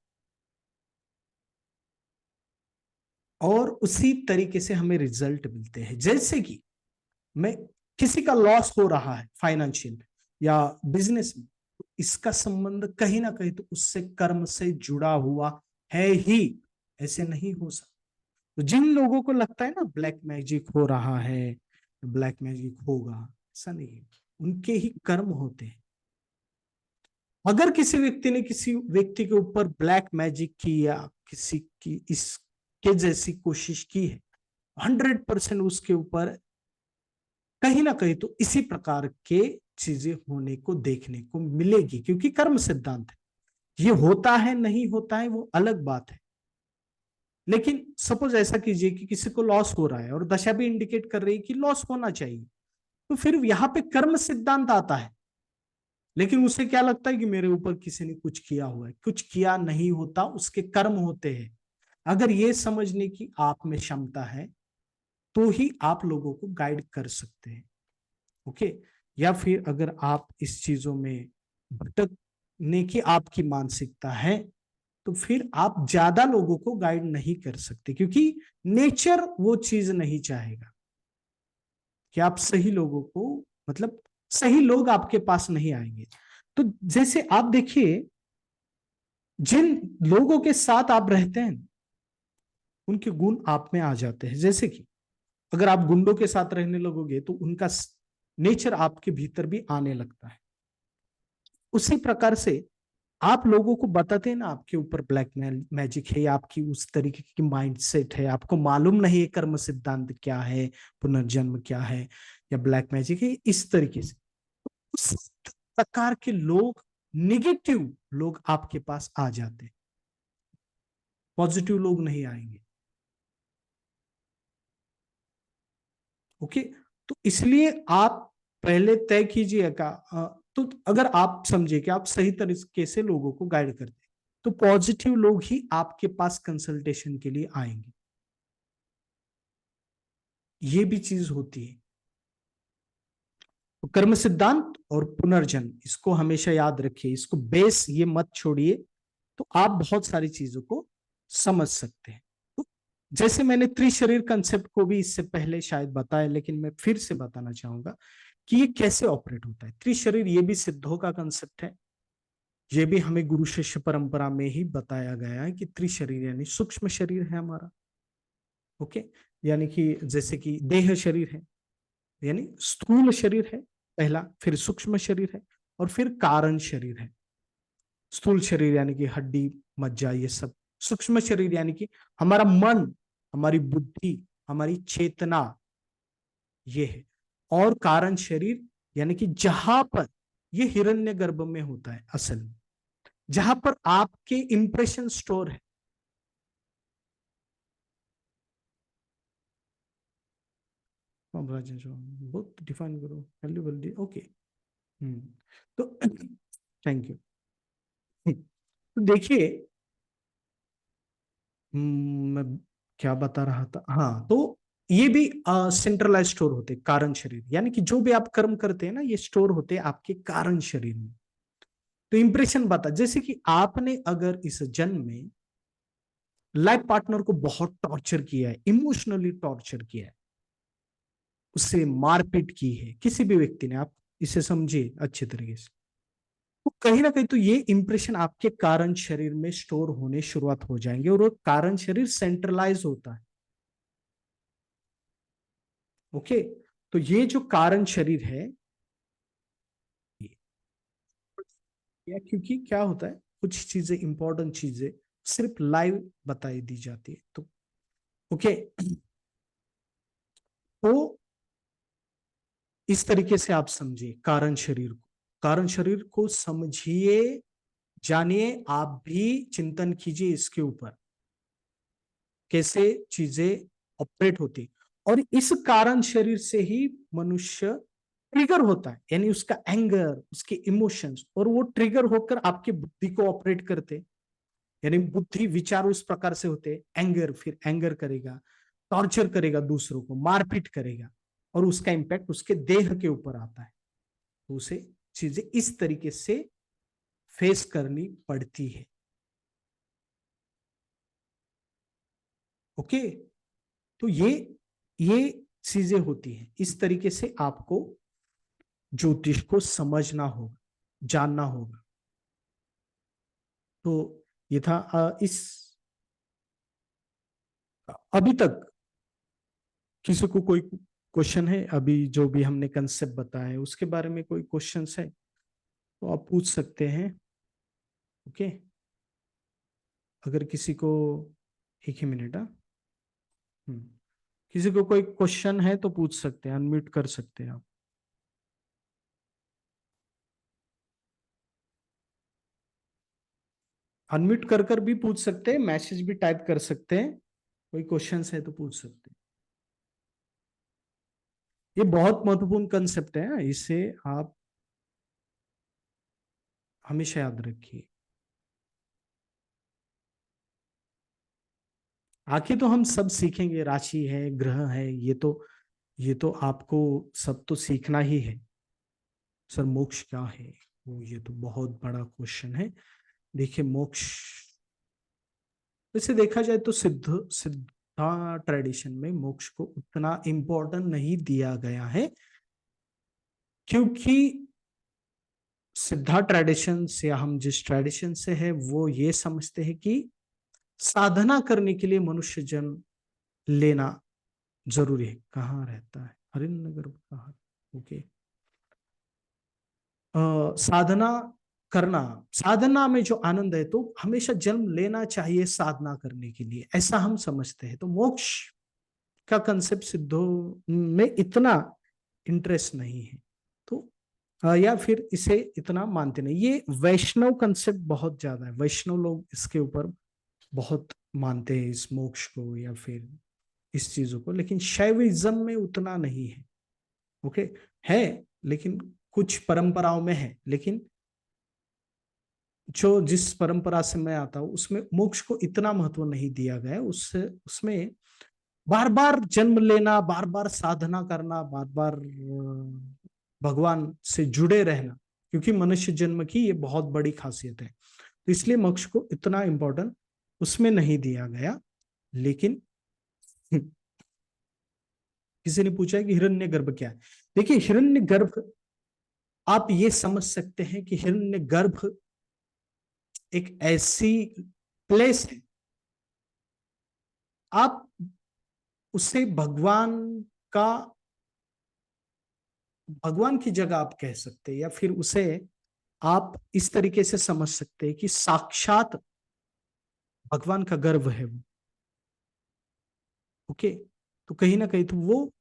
और उसी तरीके से हमें रिजल्ट मिलते हैं। जैसे कि मैं, किसी का लॉस हो रहा है फाइनेंशियल या बिजनेस में, तो इसका संबंध कहीं ना कहीं तो उससे कर्म से जुड़ा हुआ है ही, ऐसे नहीं हो सकता। तो जिन लोगों को लगता है ना ब्लैक मैजिक हो रहा है, ब्लैक मैजिक होगा, ऐसा नहीं है, उनके ही कर्म होते हैं। अगर किसी व्यक्ति ने किसी व्यक्ति के ऊपर ब्लैक मैजिक की या किसी की इसके जैसी कोशिश की है, 100% उसके ऊपर कहीं ना कहीं तो इसी प्रकार के चीजें होने को देखने को मिलेगी, क्योंकि कर्म सिद्धांत है। ये होता है नहीं होता है वो अलग बात है। लेकिन सपोज ऐसा कीजिए कि किसी को लॉस हो रहा है और दशा भी इंडिकेट कर रही है कि लॉस होना चाहिए, तो फिर यहाँ पे कर्म सिद्धांत आता है। लेकिन उसे क्या लगता है कि मेरे ऊपर किसी ने कुछ किया हुआ है, कुछ किया नहीं होता, उसके कर्म होते हैं। अगर ये समझने की आप में क्षमता है तो ही आप लोगों को गाइड कर सकते हैं। ओके, या फिर अगर आप इस चीजों में भटकने की आपकी मानसिकता है, तो फिर आप ज्यादा लोगों को गाइड नहीं कर सकते, क्योंकि नेचर वो चीज नहीं चाहेगा कि आप सही लोगों को, मतलब सही लोग आपके पास नहीं आएंगे। तो जैसे आप देखिए, जिन लोगों के साथ आप रहते हैं उनके गुण आप में आ जाते हैं। जैसे कि अगर आप गुंडों के साथ रहने लगोगे तो उनका नेचर आपके भीतर भी आने लगता है। उसी प्रकार से आप लोगों को बताते हैं ना आपके ऊपर ब्लैक मैजिक है, या आपकी उस तरीके की माइंडसेट है, आपको मालूम नहीं है कर्म सिद्धांत क्या है, पुनर्जन्म क्या है, या ब्लैक मैजिक है, इस तरीके से उस प्रकार के लोग, निगेटिव लोग आपके पास आ जाते हैं, पॉजिटिव लोग नहीं आएंगे। ओके, तो इसलिए आप पहले तय कीजिएगा। तो अगर आप समझे कि आप सही तरीके से लोगों को गाइड करते हैं, तो पॉजिटिव लोग ही आपके पास कंसल्टेशन के लिए आएंगे। ये भी चीज होती है। तो कर्म सिद्धांत और पुनर्जन्म, इसको हमेशा याद रखिए, इसको बेस ये मत छोड़िए, तो आप बहुत सारी चीजों को समझ सकते हैं। तो जैसे मैंने त्रिशरीर कंसेप्ट को भी इससे पहले शायद बताया, लेकिन मैं फिर से बताना चाहूंगा कि ये कैसे ऑपरेट होता है। त्रिशरीर ये भी सिद्धों का कंसेप्ट है, ये भी हमें गुरु शिष्य परंपरा में ही बताया गया है कि त्रिशरीर यानी सूक्ष्म शरीर है हमारा। ओके, यानी कि जैसे कि देह शरीर है, यानी स्थूल शरीर है पहला, फिर सूक्ष्म शरीर है, और फिर कारण शरीर है। स्थूल शरीर यानी कि हड्डी मज्जा ये सब, सूक्ष्म शरीर यानी कि हमारा मन, हमारी बुद्धि, हमारी चेतना, ये है। और कारण शरीर यानी कि जहां पर ये हिरण्यगर्भ में होता है असल में, जहां पर आपके इंप्रेशन स्टोर है। बहुत डिफाइन करो, जल्दी जल्दी। ओके, तो थैंक यू। तो देखिए, मैं क्या बता रहा था, हाँ, तो ये भी सेंट्रलाइज स्टोर होते कारण शरीर, यानी कि जो भी आप कर्म करते हैं ना, ये स्टोर होते हैं आपके कारण शरीर में। तो इंप्रेशन बता, जैसे कि आपने अगर इस जन्म में लाइफ पार्टनर को बहुत टॉर्चर किया है, इमोशनली टॉर्चर किया है, उससे मारपीट की है किसी भी व्यक्ति ने, आप इसे समझिए अच्छे तरीके से, तो कहीं ना कहीं तो ये इंप्रेशन आपके कारण शरीर में स्टोर होने शुरुआत हो जाएंगे, और वो कारण शरीर सेंट्रलाइज होता है। ओके, तो ये जो कारण शरीर है, या क्योंकि क्या होता है, कुछ चीजें इंपॉर्टेंट चीजें सिर्फ लाइव बताई दी जाती है, तो ओके। तो इस तरीके से आप समझिए कारण शरीर को, कारण शरीर को समझिए, जानिए, आप भी चिंतन कीजिए इसके ऊपर, कैसे चीजें ऑपरेट होती, और इस कारण शरीर से ही मनुष्य ट्रिगर होता है, यानी उसका एंगर, उसके इमोशंस, और वो ट्रिगर होकर आपकी बुद्धि को ऑपरेट करते, यानी बुद्धि विचार उस प्रकार से होते हैं, एंगर, फिर एंगर करेगा, टॉर्चर करेगा, दूसरों को मारपीट करेगा, और उसका इंपैक्ट उसके देह के ऊपर आता है, तो उसे चीजें इस तरीके से फेस करनी पड़ती है। ओके, तो ये चीजें होती हैं, इस तरीके से आपको ज्योतिष को समझना होगा, जानना होगा। तो ये था इस अभी तक किसी को कोई क्वेश्चन है? अभी जो भी हमने कंसेप्ट बताया है उसके बारे में कोई क्वेश्चंस है तो आप पूछ सकते हैं। ओके, अगर किसी को, एक ही मिनट, किसी को कोई क्वेश्चन है तो पूछ सकते हैं, अनम्यूट कर सकते हैं आप। अनम्यूट कर कर भी पूछ सकते हैं, मैसेज भी टाइप कर सकते हैं, कोई क्वेश्चन है तो पूछ सकते हैं। ये बहुत महत्वपूर्ण कंसेप्ट है, इसे आप हमेशा याद रखिए। आखिर तो हम सब सीखेंगे, राशि है, ग्रह है, ये तो आपको सब तो सीखना ही है। सर मोक्ष क्या है, वो ये तो बहुत बड़ा क्वेश्चन है। देखिए मोक्ष, वैसे देखा जाए तो सिद्धा ट्रेडिशन में मोक्ष को उतना इम्पोर्टेंट नहीं दिया गया है, क्योंकि सिद्धा ट्रेडिशन से, हम जिस ट्रेडिशन से है, वो ये समझते हैं कि साधना करने के लिए मनुष्य जन्म लेना जरूरी है। कहाँ रहता है हरिंद्र नगर, कहाँ? ओके, साधना करना, साधना में जो आनंद है, तो हमेशा जन्म लेना चाहिए साधना करने के लिए, ऐसा हम समझते हैं। तो मोक्ष का कंसेप्ट सिद्धों में इतना इंटरेस्ट नहीं है, तो या फिर इसे इतना मानते नहीं। ये वैष्णव कंसेप्ट बहुत ज्यादा है, वैष्णव लोग इसके ऊपर बहुत मानते हैं, इस मोक्ष को या फिर इस चीजों को, लेकिन शैविज्म में उतना नहीं है। ओके, है, लेकिन कुछ परंपराओं में है, लेकिन जो जिस परंपरा से मैं आता हूं उसमें मोक्ष को इतना महत्व नहीं दिया गया है। उससे उसमें बार बार जन्म लेना, बार बार साधना करना, बार बार भगवान से जुड़े रहना, क्योंकि मनुष्य जन्म की ये बहुत बड़ी खासियत है, तो इसलिए मोक्ष को इतना इंपॉर्टेंट उसमें नहीं दिया गया। लेकिन किसी ने पूछा है कि हिरण्यगर्भ क्या है। देखिए हिरण्यगर्भ, आप ये समझ सकते हैं कि हिरण्यगर्भ एक ऐसी प्लेस है, आप उसे का भगवान की जगह आप कह सकते हैं, या फिर उसे आप इस तरीके से समझ सकते हैं कि साक्षात भगवान का गर्भ है वो। ओके, तो कहीं ना कहीं तो वो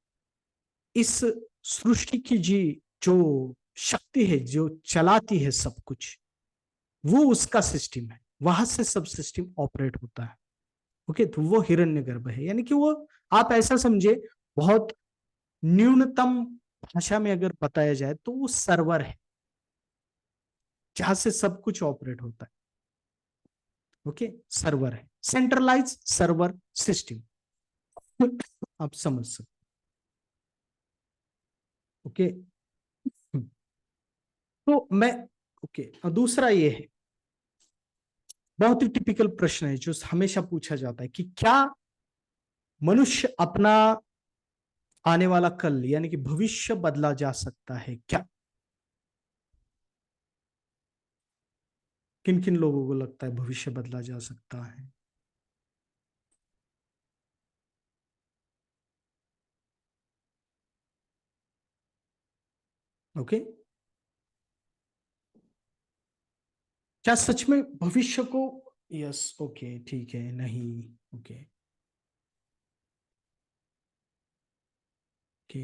इस सृष्टि की जी जो शक्ति है, जो चलाती है सब कुछ, वो उसका सिस्टम है, वहां से सब सिस्टम ऑपरेट होता है। ओके, तो वो हिरण्यगर्भ है, यानी कि वो, आप ऐसा समझे, बहुत न्यूनतम भाषा में अगर बताया जाए तो वो सर्वर है, जहां से सब कुछ ऑपरेट होता है। ओके, सर्वर है, सेंट्रलाइज सर्वर सिस्टम। आप समझ सकते। ओके, तो मैं, ओके, और दूसरा ये है, बहुत ही टिपिकल प्रश्न है जो हमेशा पूछा जाता है कि क्या मनुष्य अपना आने वाला कल यानी कि भविष्य बदला जा सकता है क्या? किन किन लोगों को लगता है भविष्य बदला जा सकता है? ओके, क्या सच में भविष्य को? यस, ओके, ठीक है, नहीं, okay, okay,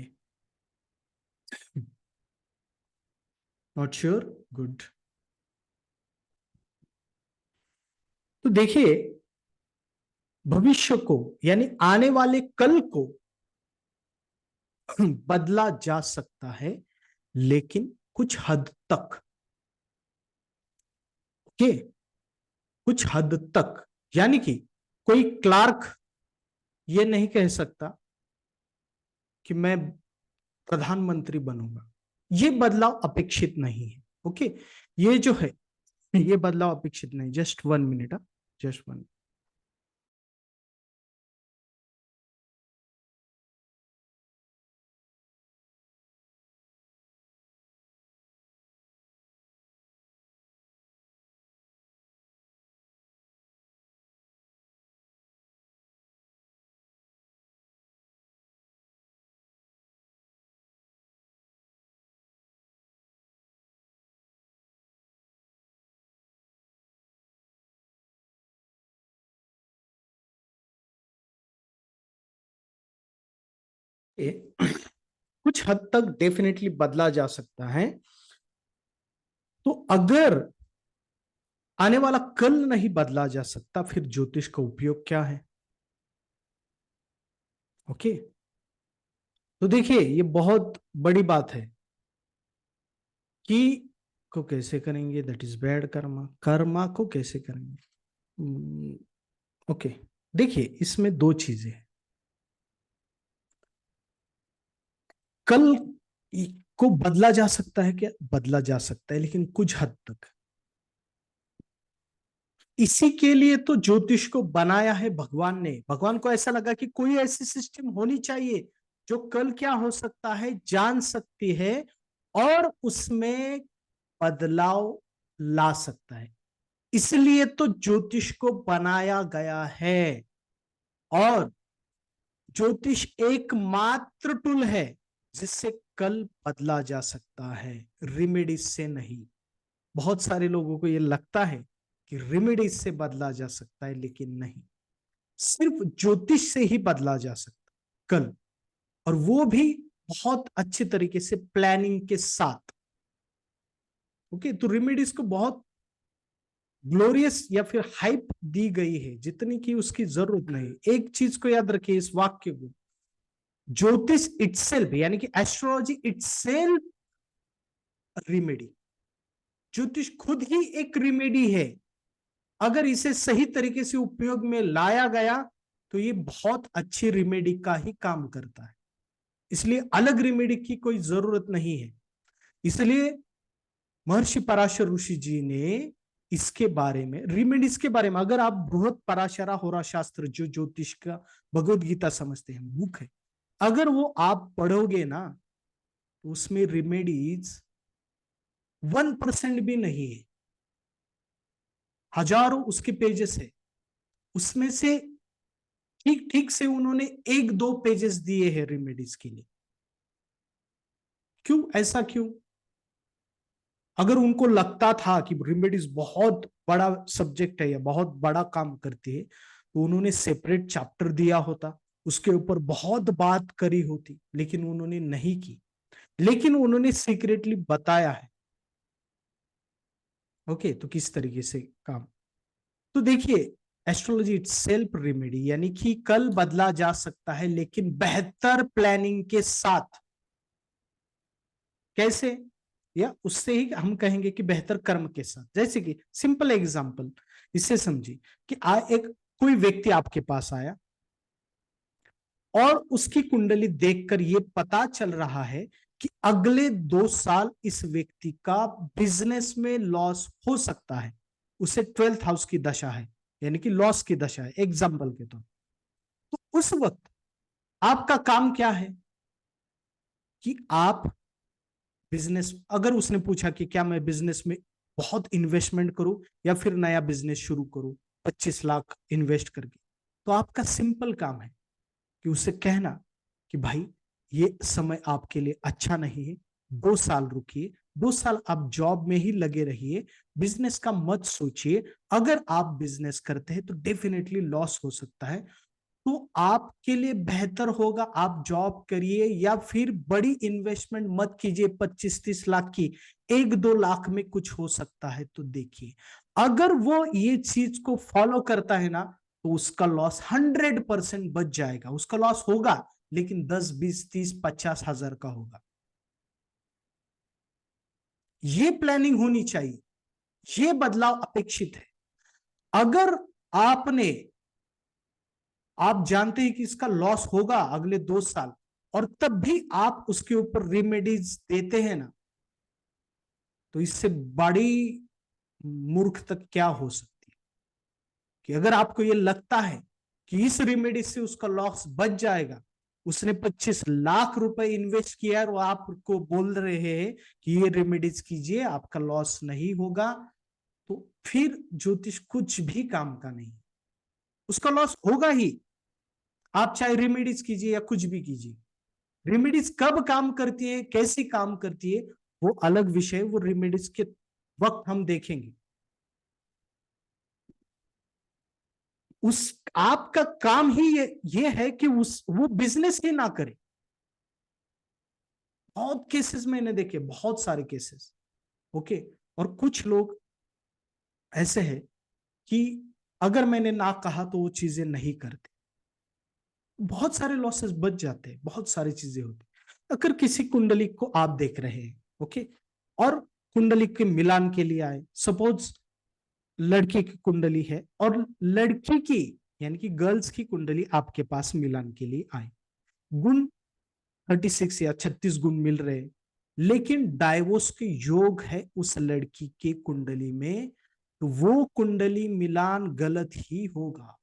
not sure, good. तो देखिए, भविष्य को यानी आने वाले कल को बदला जा सकता है, लेकिन कुछ हद तक। ओके, कुछ हद तक, यानी कि कोई क्लार्क ये नहीं कह सकता कि मैं प्रधानमंत्री बनूंगा। ये बदलाव अपेक्षित नहीं है। ओके, ये जो है, ये बदलाव अपेक्षित नहीं। Just 1 minute, just 1। कुछ हद तक डेफिनेटली बदला जा सकता है। तो अगर आने वाला कल नहीं बदला जा सकता, फिर ज्योतिष का उपयोग क्या है? ओके, तो देखिए, ये बहुत बड़ी बात है कि को कैसे करेंगे, that is bad Karma, Karma को कैसे करेंगे। ओके, देखिए, इसमें दो चीजें हैं। कल को बदला जा सकता है क्या? बदला जा सकता है, लेकिन कुछ हद तक। इसी के लिए तो ज्योतिष को बनाया है भगवान ने। भगवान को ऐसा लगा कि कोई ऐसी सिस्टम होनी चाहिए जो कल क्या हो सकता है जान सकती है और उसमें बदलाव ला सकता है। इसलिए तो ज्योतिष को बनाया गया है। और ज्योतिष एकमात्र टूल है जिससे कल बदला जा सकता है, रेमेडीज से नहीं। बहुत सारे लोगों को यह लगता है कि रेमेडीज से बदला जा सकता है, लेकिन नहीं, सिर्फ ज्योतिष से ही बदला जा सकता कल, और वो भी बहुत अच्छे तरीके से प्लानिंग के साथ। ओके, तो रेमेडीज को बहुत ग्लोरियस या फिर हाइप दी गई है जितनी की उसकी जरूरत नहीं। एक चीज को याद रखिए इस वाक्य को, ज्योतिष इटसेल्फ यानी कि एस्ट्रोलॉजी इटसेल्फ रिमेडी, ज्योतिष खुद ही एक रिमेडी है। अगर इसे सही तरीके से उपयोग में लाया गया तो ये बहुत अच्छी रिमेडी का ही काम करता है। इसलिए अलग रिमेडी की कोई जरूरत नहीं है। इसलिए महर्षि पराशर ऋषि जी ने इसके बारे में, रेमेडीज के बारे में, अगर आप बृहत पराशरा होरा शास्त्र जो ज्योतिष का भगवद गीता समझते हैं बुक है, अगर वो आप पढ़ोगे ना तो उसमें रेमेडीज 1% भी नहीं है। हजारों उसके पेजेस है, उसमें से ठीक ठीक से उन्होंने 1-2 पेजेस दिए हैं रेमेडीज के लिए। क्यों, ऐसा क्यों? अगर उनको लगता था कि रेमेडीज बहुत बड़ा सब्जेक्ट है या बहुत बड़ा काम करती है तो उन्होंने सेपरेट चैप्टर दिया होता, उसके ऊपर बहुत बात करी होती, लेकिन उन्होंने नहीं की। लेकिन उन्होंने सीक्रेटली बताया है। ओके, तो किस तरीके से काम? तो देखिए, एस्ट्रोलॉजी इट सेल्फ रेमेडी यानी कि कल बदला जा सकता है, लेकिन बेहतर प्लानिंग के साथ। कैसे? या उससे ही हम कहेंगे कि बेहतर कर्म के साथ। जैसे कि सिंपल एग्जांपल इससे समझिए कि एक कोई व्यक्ति आपके पास आया, और उसकी कुंडली देखकर ये पता चल रहा है कि अगले 2 साल इस व्यक्ति का बिजनेस में लॉस हो सकता है, उसे 12th हाउस की दशा है, यानी कि लॉस की दशा है एग्जाम्पल के तौर। तो उस वक्त आपका काम क्या है कि आप बिजनेस, अगर उसने पूछा कि क्या मैं बिजनेस में बहुत इन्वेस्टमेंट करूं या फिर नया बिजनेस शुरू करूं 25 लाख इन्वेस्ट करके, तो आपका सिंपल काम है कि उसे कहना कि भाई ये समय आपके लिए अच्छा नहीं है, 2 साल रुकिए, 2 साल आप जॉब में ही लगे रहिए, बिजनेस का मत सोचिए। अगर आप बिजनेस करते हैं तो डेफिनेटली लॉस हो सकता है, तो आपके लिए बेहतर होगा आप जॉब करिए या फिर बड़ी इन्वेस्टमेंट मत कीजिए 25-30 लाख की, 1-2 लाख में कुछ हो सकता है तो देखिए। अगर वो ये चीज को फॉलो करता है ना, तो उसका लॉस 100% बच जाएगा। उसका लॉस होगा लेकिन 10, 20, 30, 50 हजार का होगा। ये प्लानिंग होनी चाहिए, ये बदलाव अपेक्षित है। अगर आपने, आप जानते हैं कि इसका लॉस होगा अगले 2 साल, और तब भी आप उसके ऊपर रेमेडीज देते हैं ना, तो इससे बड़ी मूर्खता क्या हो सकती है कि अगर आपको ये लगता है कि इस रेमेडी से उसका लॉस बच जाएगा, उसने 25 लाख रुपए इन्वेस्ट किया है और आपको बोल रहे हैं कि ये रेमेडीज कीजिए आपका लॉस नहीं होगा, तो फिर ज्योतिष कुछ भी काम का नहीं, उसका लॉस होगा ही। आप चाहे रेमेडीज कीजिए या कुछ भी कीजिए, रेमेडीज कब काम करती है, कैसी काम करती है, वो अलग विषय, वो रेमेडीज के वक्त हम देखेंगे। उस आपका काम ही ये है कि वो बिजनेस ही ना करे। बहुत केसेस मैंने देखे, बहुत सारे केसेस। ओके, और कुछ लोग ऐसे हैं कि अगर मैंने ना कहा तो वो चीजें नहीं करते, बहुत सारे लॉसेस बच जाते हैं, बहुत सारी चीजें होती। अगर किसी कुंडली को आप देख रहे हैं, ओके, और कुंडली के मिलान के लिए आए, सपोज लड़के की कुंडली है और लड़की की यानी कि गर्ल्स की कुंडली आपके पास मिलान के लिए आए, गुण 36 या 36 गुण मिल रहे हैं, लेकिन डाइवोर्स के योग है उस लड़की के कुंडली में, तो वो कुंडली मिलान गलत ही होगा,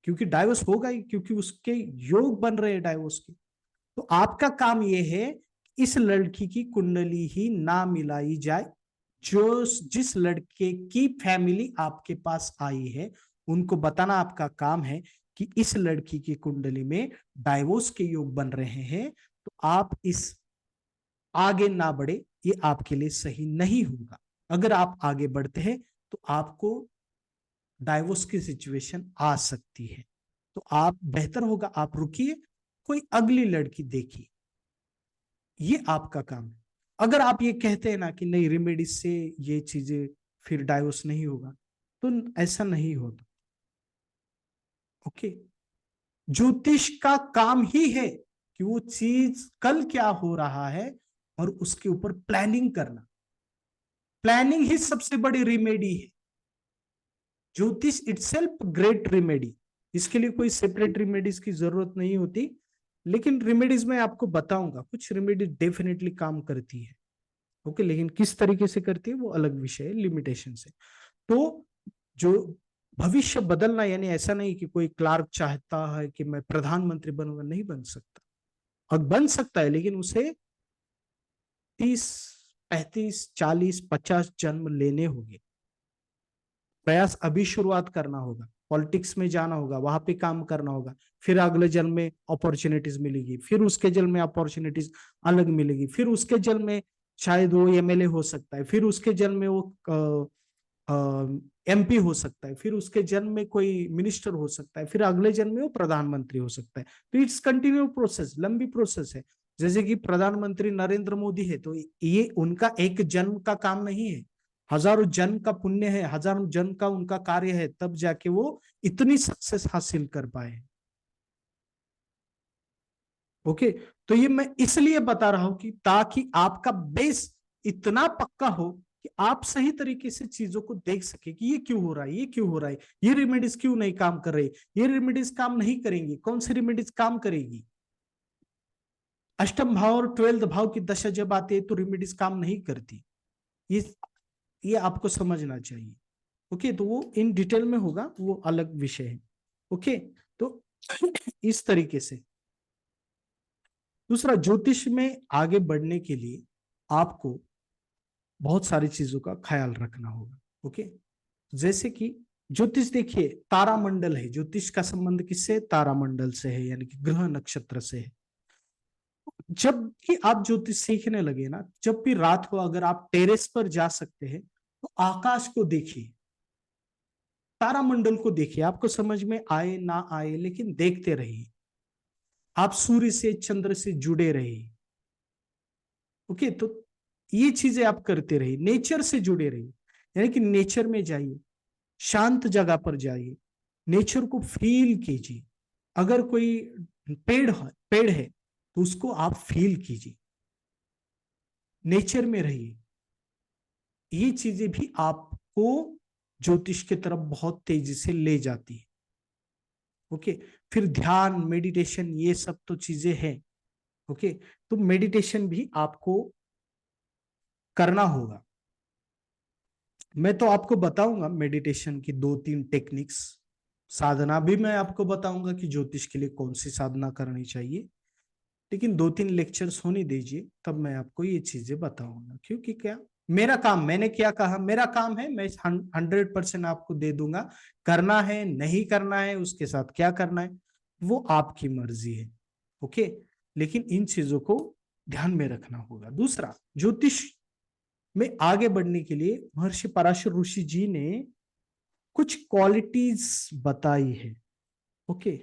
क्योंकि डाइवोर्स होगा ही, क्योंकि उसके योग बन रहे हैं डाइवोर्स के। तो आपका काम यह है इस लड़की की कुंडली ही ना मिलाई जाए। जो जिस लड़के की फैमिली आपके पास आई है उनको बताना आपका काम है कि इस लड़की की कुंडली में डाइवोर्स के योग बन रहे हैं, तो आप इस आगे ना बढ़े, ये आपके लिए सही नहीं होगा। अगर आप आगे बढ़ते हैं तो आपको डाइवोर्स की सिचुएशन आ सकती है, तो आप बेहतर होगा आप रुकिए, कोई अगली लड़की देखिए, ये आपका काम है। अगर आप ये कहते हैं ना कि नहीं रेमेडी से ये चीजें फिर डाइवोर्स नहीं होगा, तो ऐसा नहीं होता। ओके, ज्योतिष का काम ही है कि वो चीज कल क्या हो रहा है और उसके ऊपर प्लानिंग करना, प्लानिंग ही सबसे बड़ी रेमेडी है। ज्योतिष इटसेल्फ ग्रेट रेमेडी, इसके लिए कोई सेपरेट रेमेडीज की जरूरत नहीं होती, लेकिन रेमेडीज में आपको बताऊंगा, कुछ रेमेडीज डेफिनेटली काम करती है। ओके, लेकिन किस तरीके से करती है वो अलग विषय है, लिमिटेशन से। तो जो भविष्य बदलना, यानी ऐसा नहीं कि कोई क्लार्क चाहता है कि मैं प्रधानमंत्री बनूंगा, नहीं बन सकता, और बन सकता है लेकिन उसे 30, 35, 40, 50 जन्म लेने होंगे, प्रयास अभी शुरुआत करना होगा, पॉलिटिक्स में जाना होगा, वहां पे काम करना होगा, फिर अगले जन्म में अपॉर्चुनिटीज मिलेगी, फिर उसके जन्म में अपॉर्चुनिटीज अलग मिलेगी, फिर उसके जन्म में शायद वो एमएलए हो सकता है, फिर उसके जन्म में वो एमपी हो सकता है, फिर उसके जन्म में कोई मिनिस्टर हो सकता है, फिर अगले जन्म में वो प्रधानमंत्री हो सकता है। तो इट्स कंटिन्यू प्रोसेस, लंबी प्रोसेस है। जैसे कि प्रधानमंत्री नरेंद्र मोदी है, तो ये उनका एक जन्म का काम नहीं है, हजारों जन्म का पुण्य है, हजारों जन्म का उनका कार्य है, तब जाके वो इतनी सक्सेस हासिल कर पाए। ओके, तो ये मैं इसलिए बता रहा हूं कि ताकि आपका बेस इतना पक्का हो कि आप सही तरीके से चीजों को देख सके कि ये क्यों हो रहा है, ये क्यों हो रहा है, ये रेमेडीज क्यों नहीं काम कर रही, ये रेमेडीज काम नहीं करेंगी, कौन सी रेमेडीज काम करेगी। अष्टम भाव और 12th भाव की दशा जब आती है तो रेमेडीज काम नहीं करती। ये ये आपको समझना चाहिए। ओके, तो वो इन डिटेल में होगा, वो अलग विषय है। ओके, तो इस तरीके से। दूसरा, ज्योतिष में आगे बढ़ने के लिए आपको बहुत सारी चीजों का ख्याल रखना होगा। ओके, जैसे कि ज्योतिष देखिए, तारामंडल है, ज्योतिष का संबंध किससे, तारामंडल से है, यानी कि ग्रह नक्षत्र से है। जब भी आप ज्योतिष सीखने लगे ना, जब भी रात को अगर आप टेरेस पर जा सकते हैं तो आकाश को देखिए, तारामंडल को देखिए, आपको समझ में आए ना आए लेकिन देखते रहिए। आप सूर्य से चंद्र से जुड़े रहिए। ओके, तो ये चीजें आप करते रहिए, नेचर से जुड़े रहिए, यानी कि नेचर में जाइए, शांत जगह पर जाइए, नेचर को फील कीजिए। अगर कोई पेड़ है तो उसको आप फील कीजिए, नेचर में रहिए। ये चीजें भी आपको ज्योतिष की तरफ बहुत तेजी से ले जाती है। ओके, फिर ध्यान, मेडिटेशन, ये सब तो चीजें हैं। ओके, तो मेडिटेशन भी आपको करना होगा। मैं तो आपको बताऊंगा मेडिटेशन की 2-3 टेक्निक्स, साधना भी मैं आपको बताऊंगा कि ज्योतिष के लिए कौन सी साधना करनी चाहिए, लेकिन 2-3 लेक्चर्स होने दीजिए, तब मैं आपको ये चीजें बताऊंगा। क्योंकि क्या, मेरा काम, मैंने क्या कहा, मेरा काम है, मैं 100% आपको दे दूंगा। करना है नहीं करना है, उसके साथ क्या करना है वो आपकी मर्जी है। ओके, लेकिन इन चीजों को ध्यान में रखना होगा। दूसरा, ज्योतिष में आगे बढ़ने के लिए महर्षि पराशर ऋषि जी ने कुछ क्वालिटीज बताई है। ओके,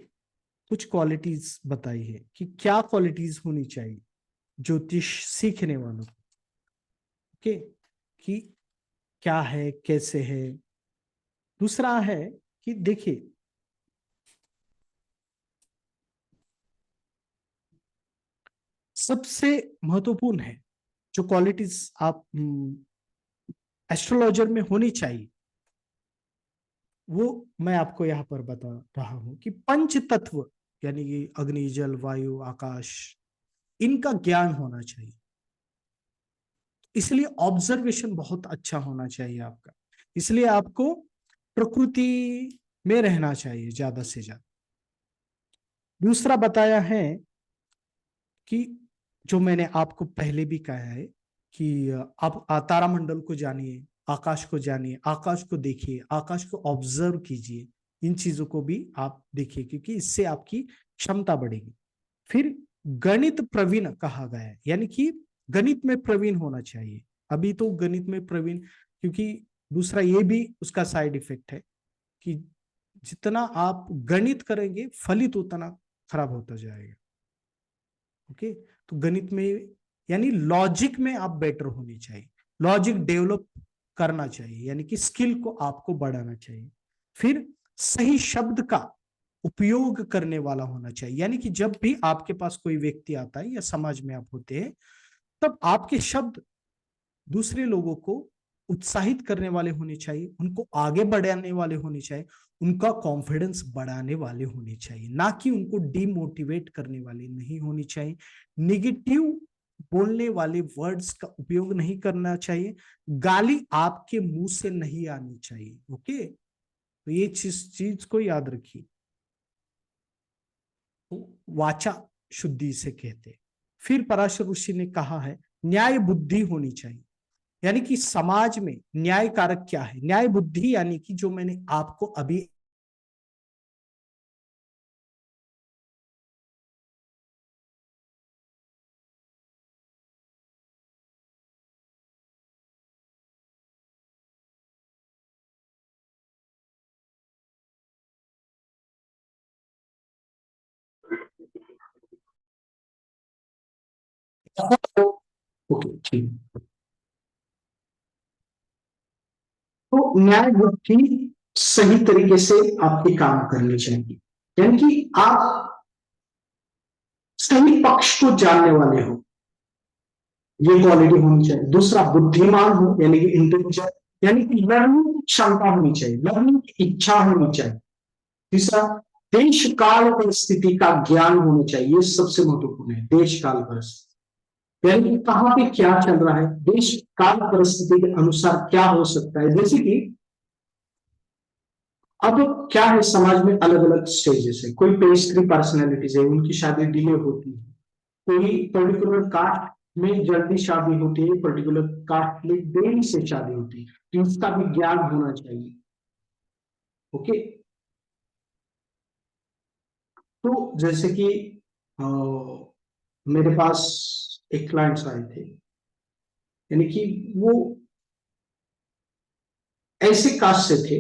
कुछ क्वालिटीज बताई है कि क्या क्वालिटीज होनी चाहिए ज्योतिष सीखने वालों को। ओके, कि क्या है, कैसे है। दूसरा है कि देखिए, सबसे महत्वपूर्ण है जो क्वालिटीज आप एस्ट्रोलॉजर में होनी चाहिए, वो मैं आपको यहाँ पर बता रहा हूं कि पंच तत्व, यानी कि अग्नि, जल, वायु, आकाश, इनका ज्ञान होना चाहिए। इसलिए ऑब्जर्वेशन बहुत अच्छा होना चाहिए आपका। इसलिए आपको प्रकृति में रहना चाहिए ज्यादा से ज्यादा। दूसरा बताया है कि जो मैंने आपको पहले भी कहा है कि आप तारामंडल को जानिए, आकाश को जानिए, आकाश को देखिए, आकाश को ऑब्जर्व कीजिए। इन चीजों को भी आप देखिए, क्योंकि इससे आपकी क्षमता बढ़ेगी। फिर गणित प्रवीण कहा गया है, यानी कि गणित में प्रवीण होना चाहिए। अभी तो गणित में प्रवीण, क्योंकि दूसरा ये भी उसका साइड इफेक्ट है कि जितना आप गणित करेंगे फलित उतना खराब होता जाएगा। ओके, तो गणित में यानी लॉजिक में आप बेटर होनी चाहिए, लॉजिक डेवलप करना चाहिए, यानी कि स्किल को आपको बढ़ाना चाहिए। फिर सही शब्द का उपयोग करने वाला होना चाहिए, यानी कि जब भी आपके पास कोई व्यक्ति आता है या समाज में आप होते हैं, तब आपके शब्द दूसरे लोगों को उत्साहित करने वाले होने चाहिए, उनको आगे बढ़ाने वाले होने चाहिए, उनका कॉन्फिडेंस बढ़ाने वाले होने चाहिए, ना कि उनको डिमोटिवेट करने वाले नहीं होनी चाहिए। निगेटिव बोलने वाले वर्ड्स का उपयोग नहीं करना चाहिए, गाली आपके मुंह से नहीं आनी चाहिए। ओके, तो ये चीज को याद रखिए। तो वाचा शुद्धि से कहते। फिर पराशर ऋषि ने कहा है न्याय बुद्धि होनी चाहिए, यानी कि समाज में न्याय कारक क्या है, न्याय बुद्धि, यानी कि जो मैंने आपको अभी ओके ठीक। तो न्याय बुद्धि सही तरीके से आपके काम करनी चाहिए, यानी कि आप सही पक्ष को जानने वाले हो। ये क्वालिटी होनी चाहिए। दूसरा, बुद्धिमान हो यानी कि इंटेलिजेंट, यानी कि लर्निंग की क्षमता होनी चाहिए, लर्निंग की इच्छा होनी चाहिए। तीसरा, देश काल परिस्थिति का ज्ञान होना चाहिए, ये सबसे महत्वपूर्ण है। देश काल परिस्थिति यानी कि कहाँ पे क्या चल रहा है, देश काल परिस्थिति के अनुसार क्या हो सकता है। जैसे कि अब क्या है, समाज में अलग अलग स्टेजेस है। कोई पेस्ट्री पर्सनैलिटीज है, उनकी शादी डिले होती है। कोई पर्टिकुलर कास्ट में जल्दी शादी होती है, पर्टिकुलर कास्ट में देरी से शादी होती है, तो इसका भी ज्ञान होना चाहिए। ओके, तो जैसे कि अ, मेरे पास एक क्लाइंट्स आए थे, यानी कि वो ऐसे कास्ट से थे।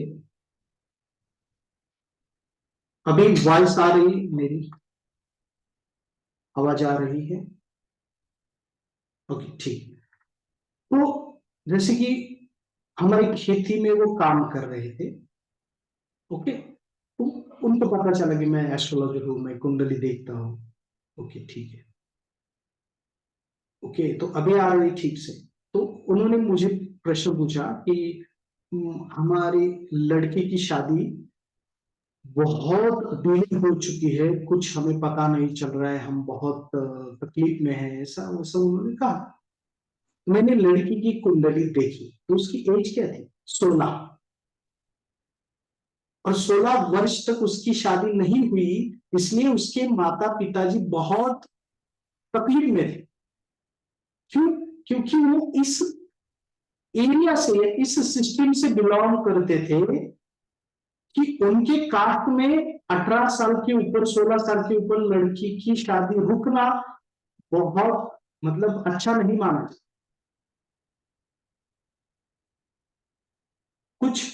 अभी वॉइस आ रही है मेरी, आवाज आ रही है? ओके, ठीक। तो जैसे कि हमारी खेती में वो काम कर रहे थे। ओके, तो उनको पता चला कि मैं एस्ट्रोलॉजर हूँ, मैं कुंडली देखता हूँ। ओके, ठीक है। ओके, तो अभी आ रही ठीक से। तो उन्होंने मुझे प्रश्न पूछा कि हमारी लड़की की शादी बहुत डिले हो चुकी है, कुछ हमें पता नहीं चल रहा है, हम बहुत तकलीफ में हैं, ऐसा वैसा उन्होंने कहा। मैंने लड़की की कुंडली देखी तो उसकी एज क्या थी? 16। और 16 वर्ष तक उसकी शादी नहीं हुई, इसलिए उसके माता पिताजी बहुत तकलीफ में थे। क्यों? क्योंकि वो इस एरिया से, इस सिस्टम से बिलोंग करते थे कि उनके कास्ट में 18 साल के ऊपर, 16 साल के ऊपर लड़की की शादी रुकना बहुत, मतलब अच्छा नहीं माना जाता। कुछ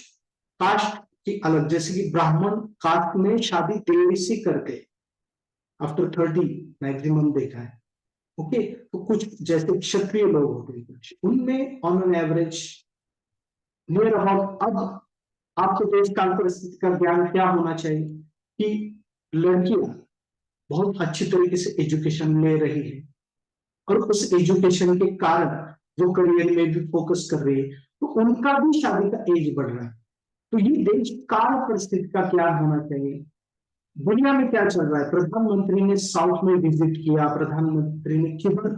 कास्ट की अलग, जैसे कि ब्राह्मण कास्ट में शादी देर से करते, आफ्टर 30 मैक्सिमम देखा है। ओके, तो कुछ जैसे क्षत्रिय लोग होते हैं, कुछ उनमें on an average near about. अब आपको देश काल परिस्थिति का ज्ञान क्या होना चाहिए कि लड़कियां बहुत अच्छी तरीके से एजुकेशन ले रही है, और उस एजुकेशन के कारण वो करियर में भी फोकस कर रही है, तो उनका भी शादी का एज बढ़ रहा है। तो ये देश काल परिस्थिति का क्या होना चाहिए। दुनिया में क्या चल रहा है, प्रधानमंत्री ने साउथ में विजिट किया, प्रधानमंत्री ने किधर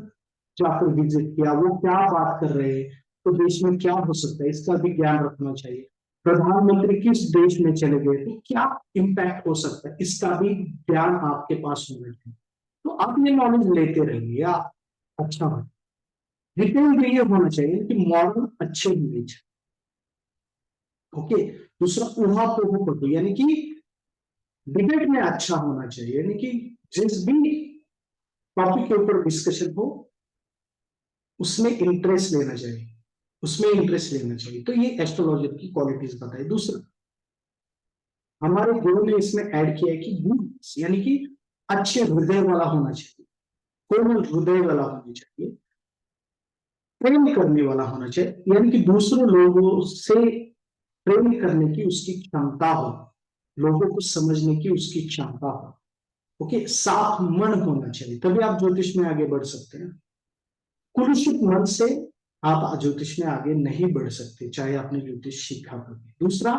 जाकर विजिट किया, वो क्या बात कर रहे हैं, तो देश में क्या हो सकता है, इसका भी ज्ञान रखना चाहिए। प्रधानमंत्री किस देश में चले गए तो क्या इम्पैक्ट हो सकता है, इसका भी ज्ञान आपके पास होना चाहिए। तो आप ये नॉलेज लेते रहिए, आप अच्छा हो। डिटेल ये होना चाहिए कि मॉडल अच्छे होने चाहिए। ओके, दूसरा उहा पोहा पटू, यानी कि डिबेट में अच्छा होना चाहिए, यानी कि जिस भी टॉपिक के ऊपर डिस्कशन हो उसमें इंटरेस्ट लेना चाहिए, उसमें इंटरेस्ट लेना चाहिए। तो ये एस्ट्रोलॉजर की क्वालिटीज बताई। दूसरा, हमारे गुरु ने इसमें ऐड किया है कि गुड, यानी कि अच्छे हृदय वाला होना चाहिए, कोमल हृदय वाला होना चाहिए, प्रेम करने वाला होना चाहिए, यानी कि दूसरों लोगों से प्रेम करने की उसकी क्षमता हो, लोगों को समझने की उसकी क्षमता हो। ओके, साफ मन होना चाहिए, तभी आप ज्योतिष में आगे बढ़ सकते हैं। कुलुषित मन से आप ज्योतिष में आगे नहीं बढ़ सकते, चाहे आपने ज्योतिष सीखा हो। दूसरा,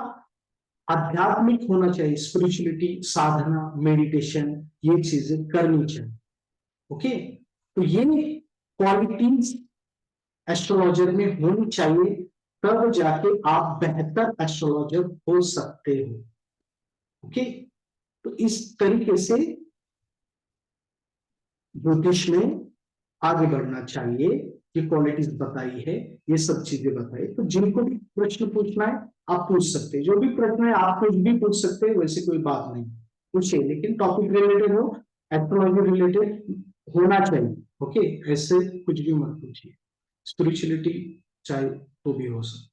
आध्यात्मिक होना चाहिए, स्पिरिचुअलिटी, साधना, मेडिटेशन, ये चीजें करनी चाहिए। ओके, तो ये क्वालिटीज एस्ट्रोलॉजर में होनी चाहिए, तब जाके आप बेहतर एस्ट्रोलॉजर हो सकते हो। ओके, तो इस तरीके से ज्योतिष में आगे बढ़ना चाहिए। ये क्वालिटीज बताई है, ये सब चीजें बताई। तो जिनको भी प्रश्न पूछना है आप पूछ सकते हैं, जो भी प्रश्न है आप कुछ भी पूछ सकते हैं, वैसे कोई बात नहीं, पूछिए, लेकिन टॉपिक रिलेटेड हो, एस्ट्रोलॉजी रिलेटेड होना चाहिए। ओके, ऐसे कुछ भी मत पूछिए, स्पिरिचुअलिटी चाहे तो भी हो सकता।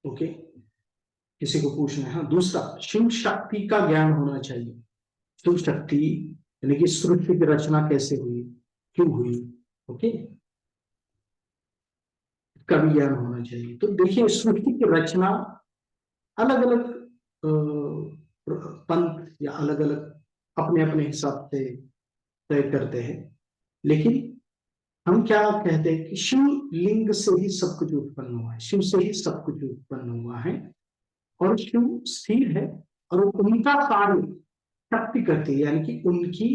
ओके, किसी को पूछना है? हाँ, दूसरा, शिव शक्ति का ज्ञान होना चाहिए। शिव शक्ति यानी कि सृष्टि की रचना कैसे हुई, क्यों हुई। ओके, का भी ज्ञान होना चाहिए। तो देखिए सृष्टि की रचना अलग अलग पंथ या अलग अलग अपने अपने हिसाब से तय करते हैं, लेकिन हम क्या कहते हैं कि शिव लिंग से ही सब कुछ उत्पन्न हुआ है, शिव से ही सब कुछ उत्पन्न हुआ है, और शिव स्थिर है, और उनका कार्य शक्ति करती है, यानी कि उनकी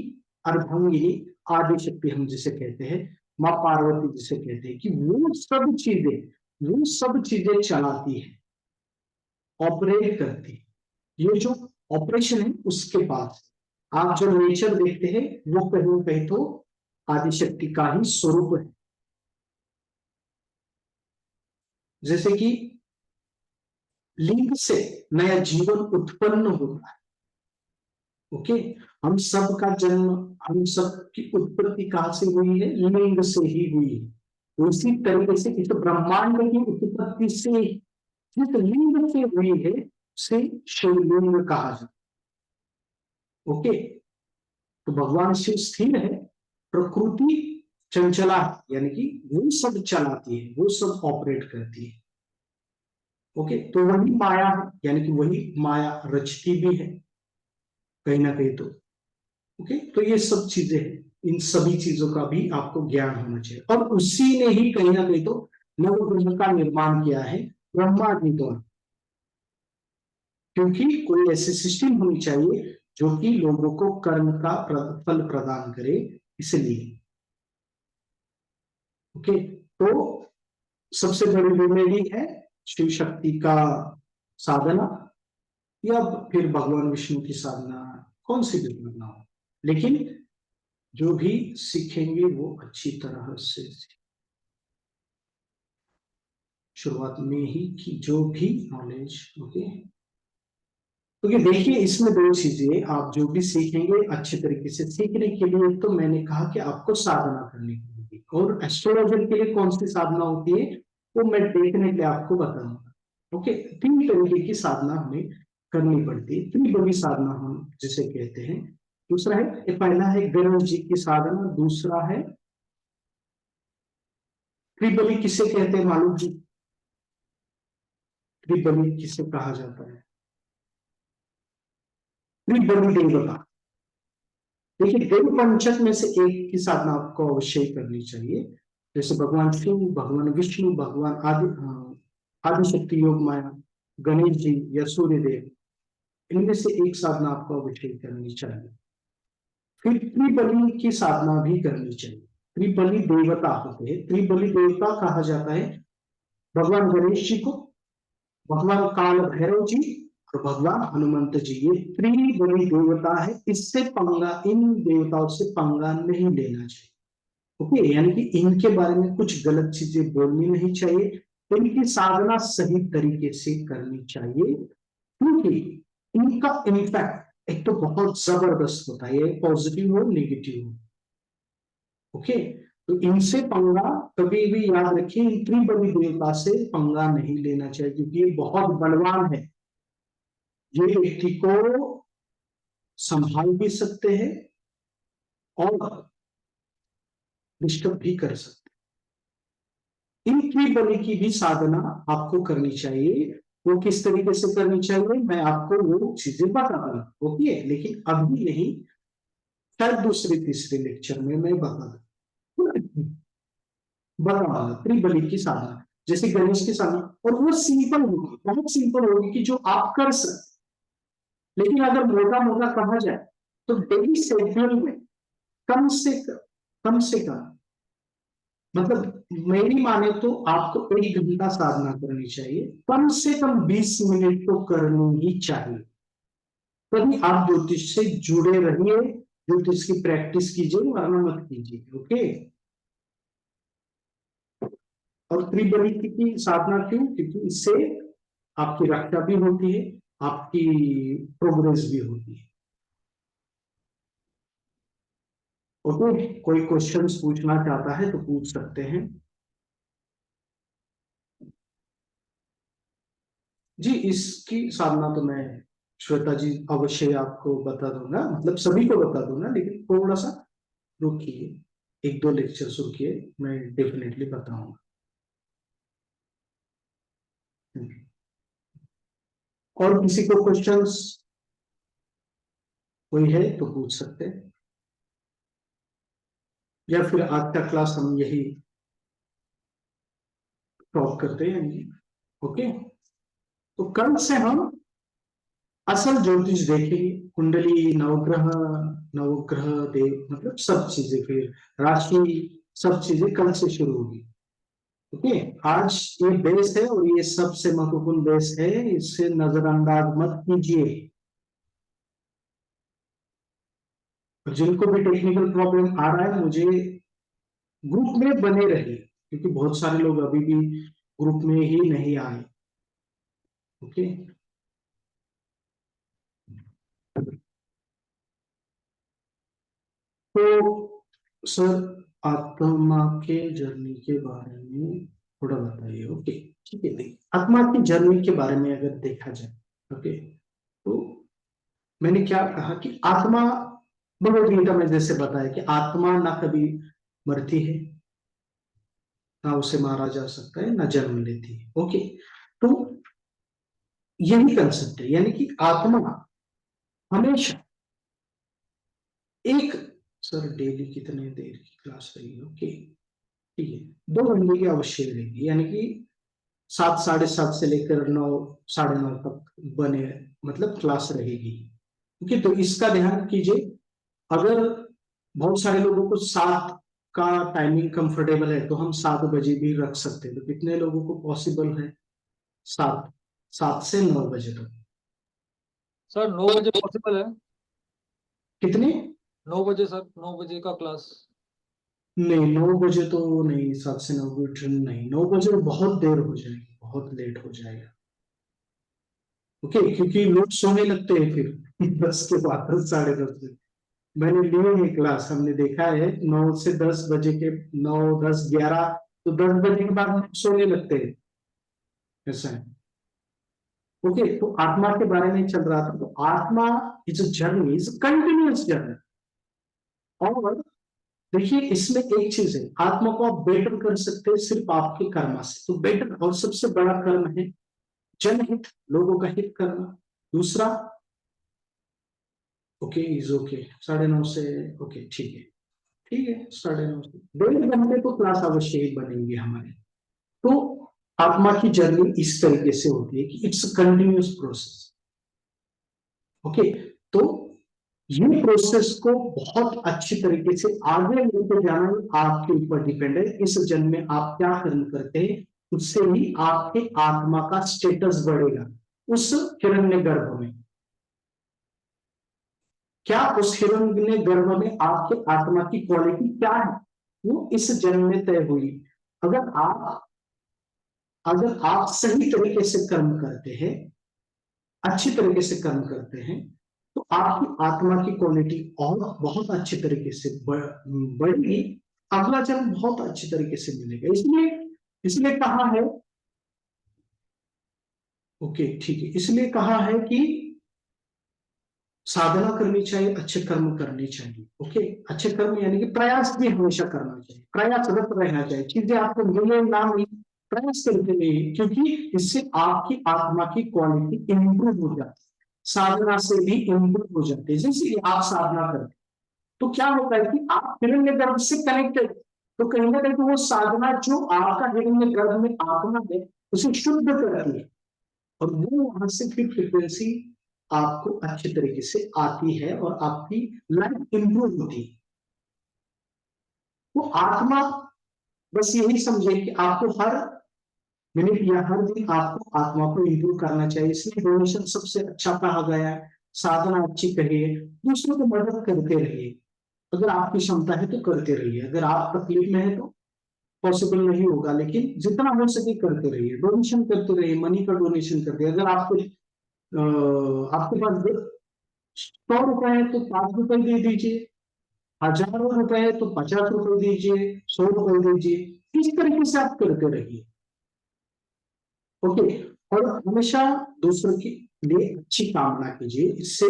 अर्धांगिनी आदि शक्ति हम जिसे कहते हैं, माँ पार्वती जिसे कहते हैं, कि वो सब चीजें चलाती है, ऑपरेट करती है। ये जो ऑपरेशन है उसके पास, आप जो नेचर देखते हैं वो कहीं ना कहीं तो आदिशक्ति का ही स्वरूप है। जैसे कि लिंग से नया जीवन उत्पन्न होता है। ओके, हम सब का जन्म, हम सब की उत्पत्ति कहां से हुई है, लिंग से ही हुई है। उसी तरीके से इस ब्रह्मांड की उत्पत्ति से जिस लिंग से हुई है उसे शिवलिंग कहा जाता है। ओके, तो भगवान शिव स्थिर है, प्रकृति चंचला है, यानी कि वो सब चलाती है, वो सब ऑपरेट करती है। ओके, तो वही माया है, यानी कि वही माया रचती भी है कहीं ना कहीं तो। ओके, तो ये सब चीजें हैं, इन सभी चीजों का भी आपको ज्ञान होना चाहिए, और उसी ने ही कहीं ना कहीं तो नवग्रह का निर्माण किया है ब्रह्मा जी द्वारा, क्योंकि कोई ऐसी सिस्टम होनी चाहिए जो कि लोगों को कर्म का फल प्रदान करे, इसलिए। ओके, तो सबसे बड़ी रेमेडी है शिव शक्ति का साधना, या फिर भगवान विष्णु की साधना, कौन सी भी करना हो, लेकिन जो भी सीखेंगे वो अच्छी तरह से शुरुआत में ही की, जो भी नॉलेज। ओके, तो ये देखिए इसमें दो चीजें, आप जो भी सीखेंगे अच्छे तरीके से सीखने के लिए, तो मैंने कहा कि आपको साधना करनी होगी, और एस्ट्रोलॉजर के लिए कौन सी साधना होती है वो मैं देखने के लिए आपको बताऊंगा। ओके, तीन तरीके की साधना हमें करनी पड़ती है, त्रिबली साधना हम जिसे कहते हैं। दूसरा है, पहला है गणेश जी की साधना, दूसरा है त्रिबली किसे कहते हैं मालूम जी, त्रिबली किसे कहा जाता है, त्रिबली देवता। देखिए देव पंचक में से एक की साधना आपको अवश्य ही करनी चाहिए, जैसे भगवान शिव, भगवान विष्णु, भगवान आदि शक्ति योग माया, गणेश जी या सूर्य देव, इनमें से एक साधना आपको अवश्य ही करनी चाहिए। फिर त्रिबली की साधना भी करनी चाहिए। त्रिबली देवता होते हैं, त्रिबली देवता कहा जाता है भगवान गणेश जी को, भगवान काल भैरव जी और भगवान हनुमंत जी, ये त्रिबली देवता है, इससे पंगा, इन देवताओं से पंगा नहीं लेना चाहिए। ओके, यानी कि इनके बारे में कुछ गलत चीजें बोलनी नहीं चाहिए, इनकी साधना सही तरीके से करनी चाहिए, क्योंकि इनका इम्पैक्ट एक तो बहुत जबरदस्त होता है, ये पॉजिटिव हो नेगेटिव हो। ओके, तो इनसे पंगा कभी भी याद रखिए, इन त्रिबली देवता से पंगा नहीं लेना चाहिए, क्योंकि ये बहुत बलवान है, ये व्यक्ति को संभाल भी सकते हैं और डिस्टर्ब भी कर सकते हैं। इन त्रिबली की भी साधना आपको करनी चाहिए, वो किस तरीके से करनी चाहिए मैं आपको वो चीजें बता दूंगा। ओके, लेकिन अभी नहीं, शायद दूसरे तीसरे लेक्चर में मैं बताऊंगा त्रिबली की साधना, जैसे गणेश की साधना, और वो सिंपल होगी, बहुत सिंपल होगी कि जो आप कर सकते। लेकिन अगर मोटा मोटा कहा जाए तो डेली शेड्यूल में कम से कम, मतलब मेरी माने तो आपको 1 घंटा साधना करनी चाहिए, कम से कम 20 मिनट तो करनी ही चाहिए। तभी आप ज्योतिष से जुड़े रहिए, ज्योतिष की प्रैक्टिस कीजिए, वरना मत कीजिए। ओके, और त्रिबली की साधना क्यों, क्योंकि इससे आपकी रक्षा भी होती है, आपकी प्रोग्रेस भी होती है। ओके, कोई क्वेश्चंस पूछना चाहता है तो पूछ सकते हैं जी। इसकी साधना तो मैं श्वेता जी अवश्य आपको बता दूंगा, मतलब सभी को बता दूंगा, लेकिन थोड़ा सा रुकिए। एक दो लेक्चर्स रुकिए, मैं डेफिनेटली बताऊंगा। और किसी को क्वेश्चंस कोई है तो पूछ सकते हैं, या फिर आज का क्लास हम यही टॉप करते हैं। ओके, तो कल से हम असल ज्योतिष देखेंगे, कुंडली, नवग्रह, नवग्रह देव, मतलब सब चीजें, फिर राशि, सब चीजें कल से शुरू होगी। ओके, आज ये बेस है और ये सबसे महत्वपूर्ण बेस है, इससे नजरअंदाज मत कीजिए। जिनको भी टेक्निकल प्रॉब्लम आ रहा है, मुझे ग्रुप में बने रहिए, क्योंकि बहुत सारे लोग अभी भी ग्रुप में ही नहीं आए। ओके, तो सर आत्मा के जर्नी के बारे में थोड़ा बताइए। ओके, ठीक है, देखिए आत्मा की जर्नी के बारे में अगर देखा जाए, ओके, तो मैंने क्या कहा कि आत्मा, भगवद गीता में जैसे बताया कि आत्मा ना कभी मरती है, ना उसे मारा जा सकता है, ना जन्म लेती है। ओके, तो यही कंसेप्ट है, यानी कि आत्मा हमेशा एक, सर डेली कितने देर की क्लास रही है? ओके, ठीक है, 2 घंटे की अवश्य रहेगी, यानी कि 7, 7:30 से लेकर 9, 9:30 तक बने, मतलब क्लास रहेगी। ओके, तो इसका ध्यान कीजिए। अगर बहुत सारे लोगों को 7 का टाइमिंग कंफर्टेबल है तो हम 7 बजे भी रख सकते हैं। तो कितने लोगों को पॉसिबल है? 7, 7 से 9 बजे तक। सर 9 बजे पॉसिबल है? कितने? 9 बजे सर, 9 बजे का क्लास। नहीं, 9 बजे तो नहीं, 7 से 9 नहीं, 9 बजे तो बहुत देर हो जाएगी, बहुत लेट हो जाएगा। ओके, क्योंकि लोग सोने लगते हैं फिर 10 के बाद, 10, 10:30 बजे। मैंने लिए है क्लास, हमने देखा है 9 से 10 बजे के, 9, 10, 11, तो 10 बजे के बाद हम सोने लगते हैं, ऐसा है। ओके, तो आत्मा के बारे में चल रहा था, तो आत्मा is a journey, is continuous journey. और देखिए इसमें एक चीज है, आत्मा को आप बेटर कर सकते हैं सिर्फ आपके कर्म से। तो बेटर और सबसे बड़ा कर्म है जनहित, लोगों का हित करना। दूसरा, ओके इज ओके, 9:30 से, ओके ठीक है, ठीक है, 9:30 से 1:30 घंटे तो क्लास अवश्य ही बनेंगे हमारे। तो आत्मा की जर्नी इस तरीके से होती है कि इट्स कंटिन्यूअस प्रोसेस। ओके, तो ये प्रोसेस को बहुत अच्छी तरीके से आगे लेके जाना आपके ऊपर डिपेंड है। इस जन्म में आप क्या कर्म करते हैं, उससे ही आपके आत्मा का स्टेटस बढ़ेगा उस हिरण्य गर्भ में। क्या उस हिरण्य गर्भ में आपके आत्मा की क्वालिटी क्या है, वो इस जन्म में तय हुई। अगर आप अगर आप सही तरीके से कर्म करते हैं, अच्छी तरीके से कर्म करते हैं, तो आपकी आत्मा की क्वालिटी और बहुत अच्छे तरीके से बढ़ेगी। अगला जन्म बहुत अच्छी तरीके से मिलेगा। इसलिए इसलिए कहा है, ओके ठीक है, इसलिए कहा है कि साधना करनी चाहिए, अच्छे कर्म करने चाहिए। ओके, अच्छे कर्म यानी कि प्रयास भी हमेशा करना चाहिए, प्रयासरत रहना चाहिए। चीजें आपको मिले ना मिले, प्रयास करते रहिए, क्योंकि इससे आपकी आत्मा की क्वालिटी इंप्रूव हो जाती है, साधना से भी इंप्रूव हो जाती है। जैसे आप साधना करते, तो क्या होता है कि आप हिरण्य गर्भ से कनेक्टेड, तो कहीं ना कहीं वो साधना जो आपका हिरण्य गर्भ में आत्मा है उसे शुद्ध करती है, और वो वहां से फिर फ्रीक्वेंसी आपको अच्छे तरीके से आती है और आपकी लाइफ इंप्रूव होती है। तो आत्मा, बस यही समझे कि आपको हर मिनट या हर दिन आपको आत्मा को इंप्रूव करना चाहिए। इसलिए डोनेशन सबसे अच्छा कहा गया है, साधना अच्छी करिए, दूसरों को मदद करते रहिए। अगर आपकी क्षमता है तो करते रहिए, अगर आप तकलीफ में है तो पॉसिबल नहीं होगा, लेकिन जितना हो सके करते रहिए, डोनेशन करते रहिए, मनी का डोनेशन करते रहिए। अगर आपके पास 100 रुपए है तो 5 रुपए दे दीजिए, हजारों रुपए है तो 50 रुपए दीजिए, 100 रुपए दीजिए। इस तरीके से आप करते रहिए। ओके, और हमेशा दूसरों के लिए अच्छी कामना कीजिए, इससे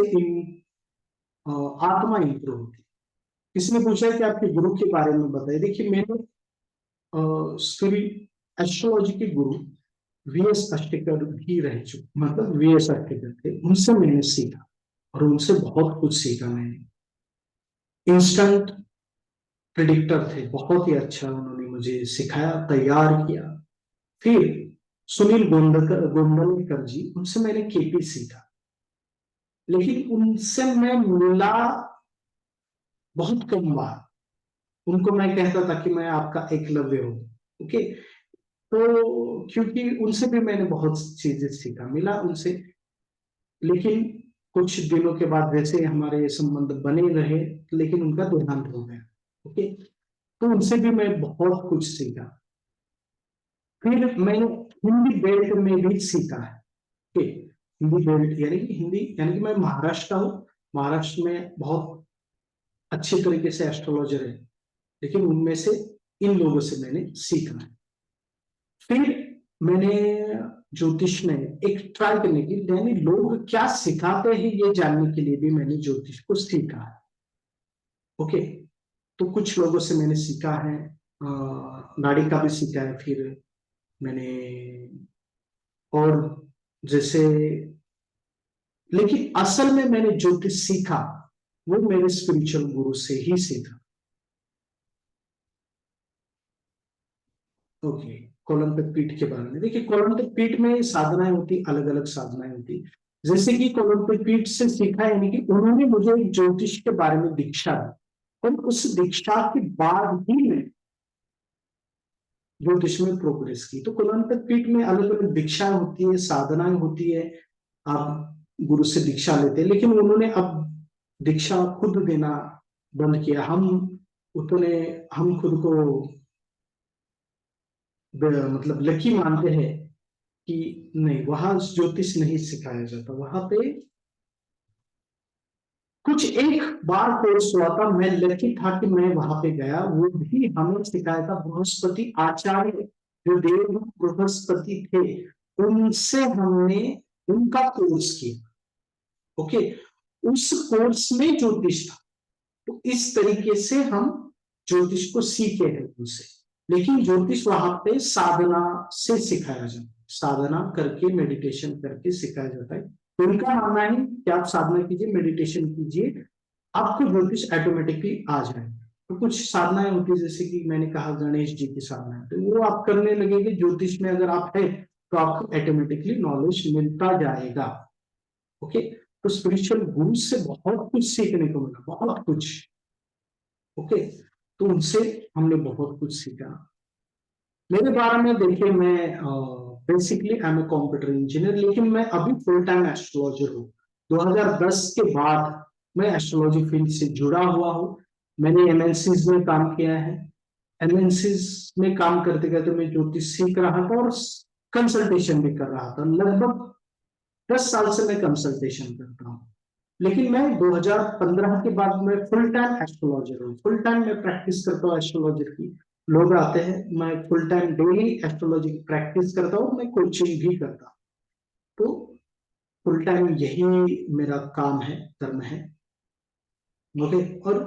आत्मा इंप्रूव होती है। किसी ने पूछा है कि आपके गुरु के बारे में बताइए। देखिए मेरे एस्ट्रोलॉजी के गुरु वीएस अस्टेकर भी रह चुके, मतलब वीएस अस्टेकर थे, उनसे मैंने सीखा और उनसे बहुत कुछ सीखा मैंने। इंस्टेंट प्रिडिक्टर थे, बहुत ही अच्छा उन्होंने मुझे सिखाया, तैयार किया। फिर सुनील गोंडलकर जी, उनसे मैंने केपी सीखा, लेकिन उनसे मैं मिला बहुत कम बार। उनको मैं कहता था कि मैं आपका एकलव्य हूँ। ओके, तो क्योंकि उनसे भी मैंने बहुत चीजें सीखा, मिला उनसे। लेकिन कुछ दिनों के बाद वैसे हमारे संबंध बने रहे, लेकिन उनका देहांत हो गया। ओके, तो उनसे भी मैं बहुत कुछ सीखा। फिर मैंने हिंदी बेल्ट में भी सीखा है। ओके, हिंदी बेल्ट यानी कि हिंदी, यानी कि मैं महाराष्ट्र हूँ, महाराष्ट्र में बहुत अच्छे तरीके से एस्ट्रोलॉजर है, लेकिन उनमें से इन लोगों से मैंने सीखा है। फिर मैंने ज्योतिष में एक ट्राई करने की, यानी लोग क्या सिखाते हैं ये जानने के लिए भी मैंने ज्योतिष को सीखा है। ओके, तो कुछ लोगों से मैंने सीखा है, नाड़ी का भी सीखा है। फिर मैंने और जैसे, लेकिन असल में मैंने ज्योतिष सीखा वो मेरे स्पिरिचुअल गुरु से ही सीखा। ओके, कोलंबिक पीठ के बारे में देखिए, कोलंबिक पीठ में साधनाएं होती, अलग अलग साधनाएं होती। जैसे कि कोलंबिक पीठ से सीखा, यानी कि उन्होंने मुझे ज्योतिष के बारे में दीक्षा दी, और उस दीक्षा के बाद ही मैं ज्योतिष में प्रोग्रेस की। तो कोलंबिक पीठ में अलग अलग दीक्षाएं होती है, साधनाएं होती है, आप गुरु से दीक्षा लेते हैं। लेकिन उन्होंने अब दीक्षा खुद देना बंद किया। उतने हम खुद को मतलब लकी मानते हैं कि नहीं, वहां ज्योतिष नहीं सिखाया जाता। वहां पे कुछ एक बार कोर्स हुआ था, मैं लकी था कि मैं वहां पे गया, वो भी हमें सिखाया था बृहस्पति आचार्य, जो देव बृहस्पति थे, उनसे हमने उनका कोर्स किया। ओके, उस कोर्स में ज्योतिष था। तो इस तरीके से हम ज्योतिष को सीखे हैं उनसे। लेकिन ज्योतिष वहां पे साधना से सिखाया जाता है, साधना करके, मेडिटेशन करके सिखाया जाता है। तो उनका मानना है कि आप साधना कीजिए, मेडिटेशन कीजिए, आपको ज्योतिष ऑटोमेटिकली आ जाए। तो कुछ साधनाएं होती है, जैसे कि मैंने कहा गणेश जी की साधना है, तो वो आप करने लगेंगे ज्योतिष में अगर आप है, तो आपको ऑटोमेटिकली नॉलेज मिलता जाएगा। ओके, तो स्पिरिचुअल गुरु से बहुत कुछ सीखने को मिला, बहुत कुछ। ओके, तो उनसे हमने बहुत कुछ सीखा। मेरे बारे में देखिए, मैं basically I am a computer engineer, लेकिन मैं अभी फुल टाइम एस्ट्रोलॉजर हूँ। 2010 के बाद मैं एस्ट्रोलॉजी फील्ड से जुड़ा हुआ हूँ। मैंने एमएनसीज में काम किया है। एमएनसीज में काम करते करते मैं ज्योतिष सीख रहा था और कंसल्टेशन भी कर रहा था। लगभग 10 साल से मैं कंसल्टेशन करता हूँ। लेकिन मैं 2015 के बाद मैं फुल टाइम एस्ट्रोलॉजर हूँ। फुल टाइम मैं प्रैक्टिस करता हूँ एस्ट्रोलॉजर की। लोग आते हैं, मैं फुल टाइम डेली एस्ट्रोलॉजी की प्रैक्टिस करता हूँ, मैं कोचिंग भी करता हूँ। तो फुल टाइम यही मेरा काम है, कर्म है। ओके, और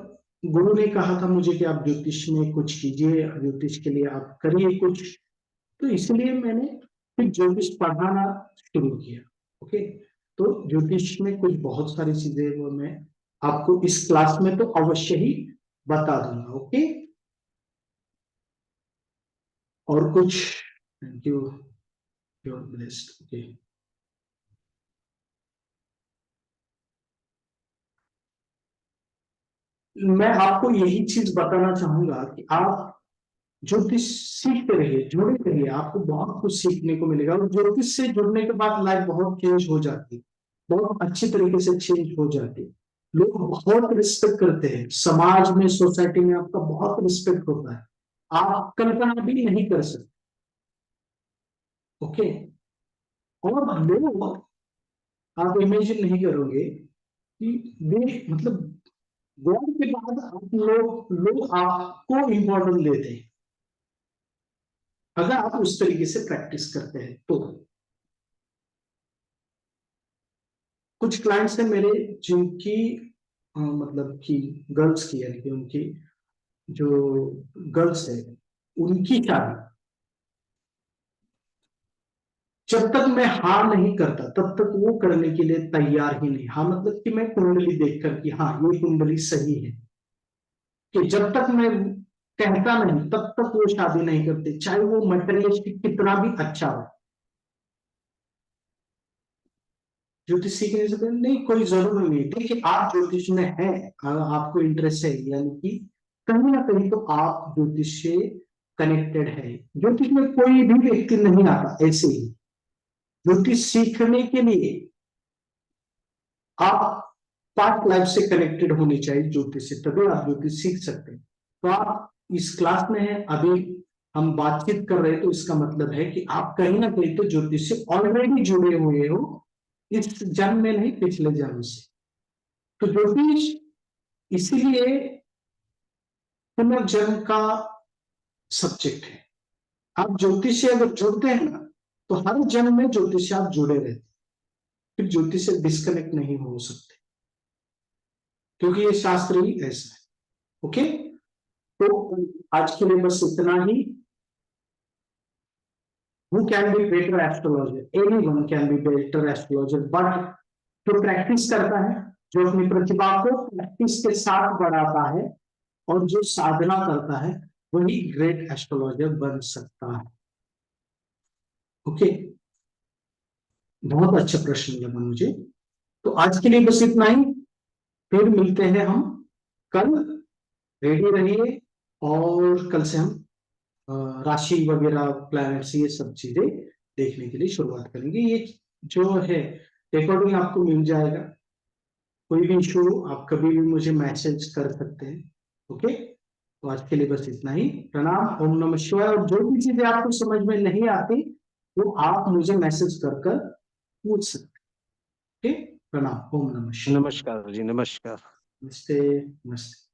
गुरु ने कहा था मुझे कि आप ज्योतिष में कुछ कीजिए, ज्योतिष के लिए आप करिए कुछ। तो इसलिए मैंने फिर ज्योतिष पढ़ाना शुरू किया। ओके, तो ज्योतिष में कुछ बहुत सारी चीजें वो मैं आपको इस क्लास में तो अवश्य ही बता दूंगा। ओके, और कुछ? Thank you, your blessed. Okay, मैं आपको यही चीज बताना चाहूंगा कि आप ज्योतिष सीखते रहिए, जुड़े रहिए, आपको बहुत कुछ सीखने को मिलेगा। और ज्योतिष से जुड़ने के बाद लाइफ बहुत चेंज हो जाती है, बहुत अच्छी तरीके से चेंज हो जाती है। लोग बहुत रिस्पेक्ट करते हैं, समाज में, सोसाइटी में आपका बहुत रिस्पेक्ट होता है, आप कल्पना भी नहीं कर सकते। ओके, और लोग, आप इमेजिन नहीं करोगे कि वे मतलब गॉड के बाद आप लोग आपको इम्पोर्टेंस देते हैं, अगर आप उस तरीके से प्रैक्टिस करते हैं तो। कुछ क्लाइंट्स हैं मेरे जिनकी मतलब कि गर्ल्स की, यानी कि उनकी जो गर्ल्स है उनकी शादी जब तक मैं हाँ नहीं करता तब तक वो करने के लिए तैयार ही नहीं। हाँ मतलब कि मैं कुंडली देखकर कि हाँ ये कुंडली सही है, कि जब तक मैं कहता नहीं तब तक वो शादी नहीं करते, चाहे वो मटेरियलिस्टिक कितना भी अच्छा हो। ज्योतिष सीखने से पहले नहीं, कोई जरूरी नहीं। देखिए आप ज्योतिष में है, आपको इंटरेस्ट है, यानी कि कहीं ना कहीं तो आप ज्योतिष से कनेक्टेड है। ज्योतिष में कोई भी व्यक्ति नहीं आता ऐसे ही। ज्योतिष सीखने के लिए आप पास्ट लाइफ से कनेक्टेड होने चाहिए ज्योतिष से, तभी आप ज्योतिष सीख सकते हैं। तो आप इस क्लास में है, अभी हम बातचीत कर रहे हैं, तो इसका मतलब है कि आप कहीं ना कहीं तो ज्योतिष से ऑलरेडी जुड़े हुए हो, इस जन्म में नहीं पिछले जन्म से। तो ज्योतिष इसीलिए पुनर्जन्म का सब्जेक्ट है। आप ज्योतिष से अगर जुड़ते हैं ना, तो हर जन्म में ज्योतिष से आप जुड़े रहते हैं, फिर ज्योतिष से डिस्कनेक्ट नहीं हो सकते, क्योंकि ये शास्त्र ही ऐसा है। ओके, तो आज के लिए बस इतना ही। Who can be better astrologer? Anyone can be better astrologer, but जो प्रैक्टिस करता है, जो अपनी प्रतिभा को प्रैक्टिस के साथ बढ़ाता है और जो साधना करता है, वही ग्रेट एस्ट्रोलॉजर बन सकता है। ओके, बहुत अच्छा प्रश्न लगा मुझे। तो आज के लिए बस इतना ही, फिर मिलते हैं हम कल। रेडी रहिए, और कल से हम राशि वगैरह, प्लैनेट्स, ये सब चीजें देखने के लिए शुरुआत करेंगे। ये जो है रिकॉर्डिंग आपको मिल जाएगा। कोई भी इशू हो आप कभी भी मुझे मैसेज कर सकते हैं। ओके, तो आज के लिए बस इतना ही। प्रणाम, ओम नमः शिवाय। और जो भी चीजें आपको समझ में नहीं आती वो आप मुझे मैसेज कर कर पूछ सकते हैं। ओके, प्रणाम, ओम नमः शिवाय। नमस्कार जी, नमस्कार। नमस्ते, नमस्ते।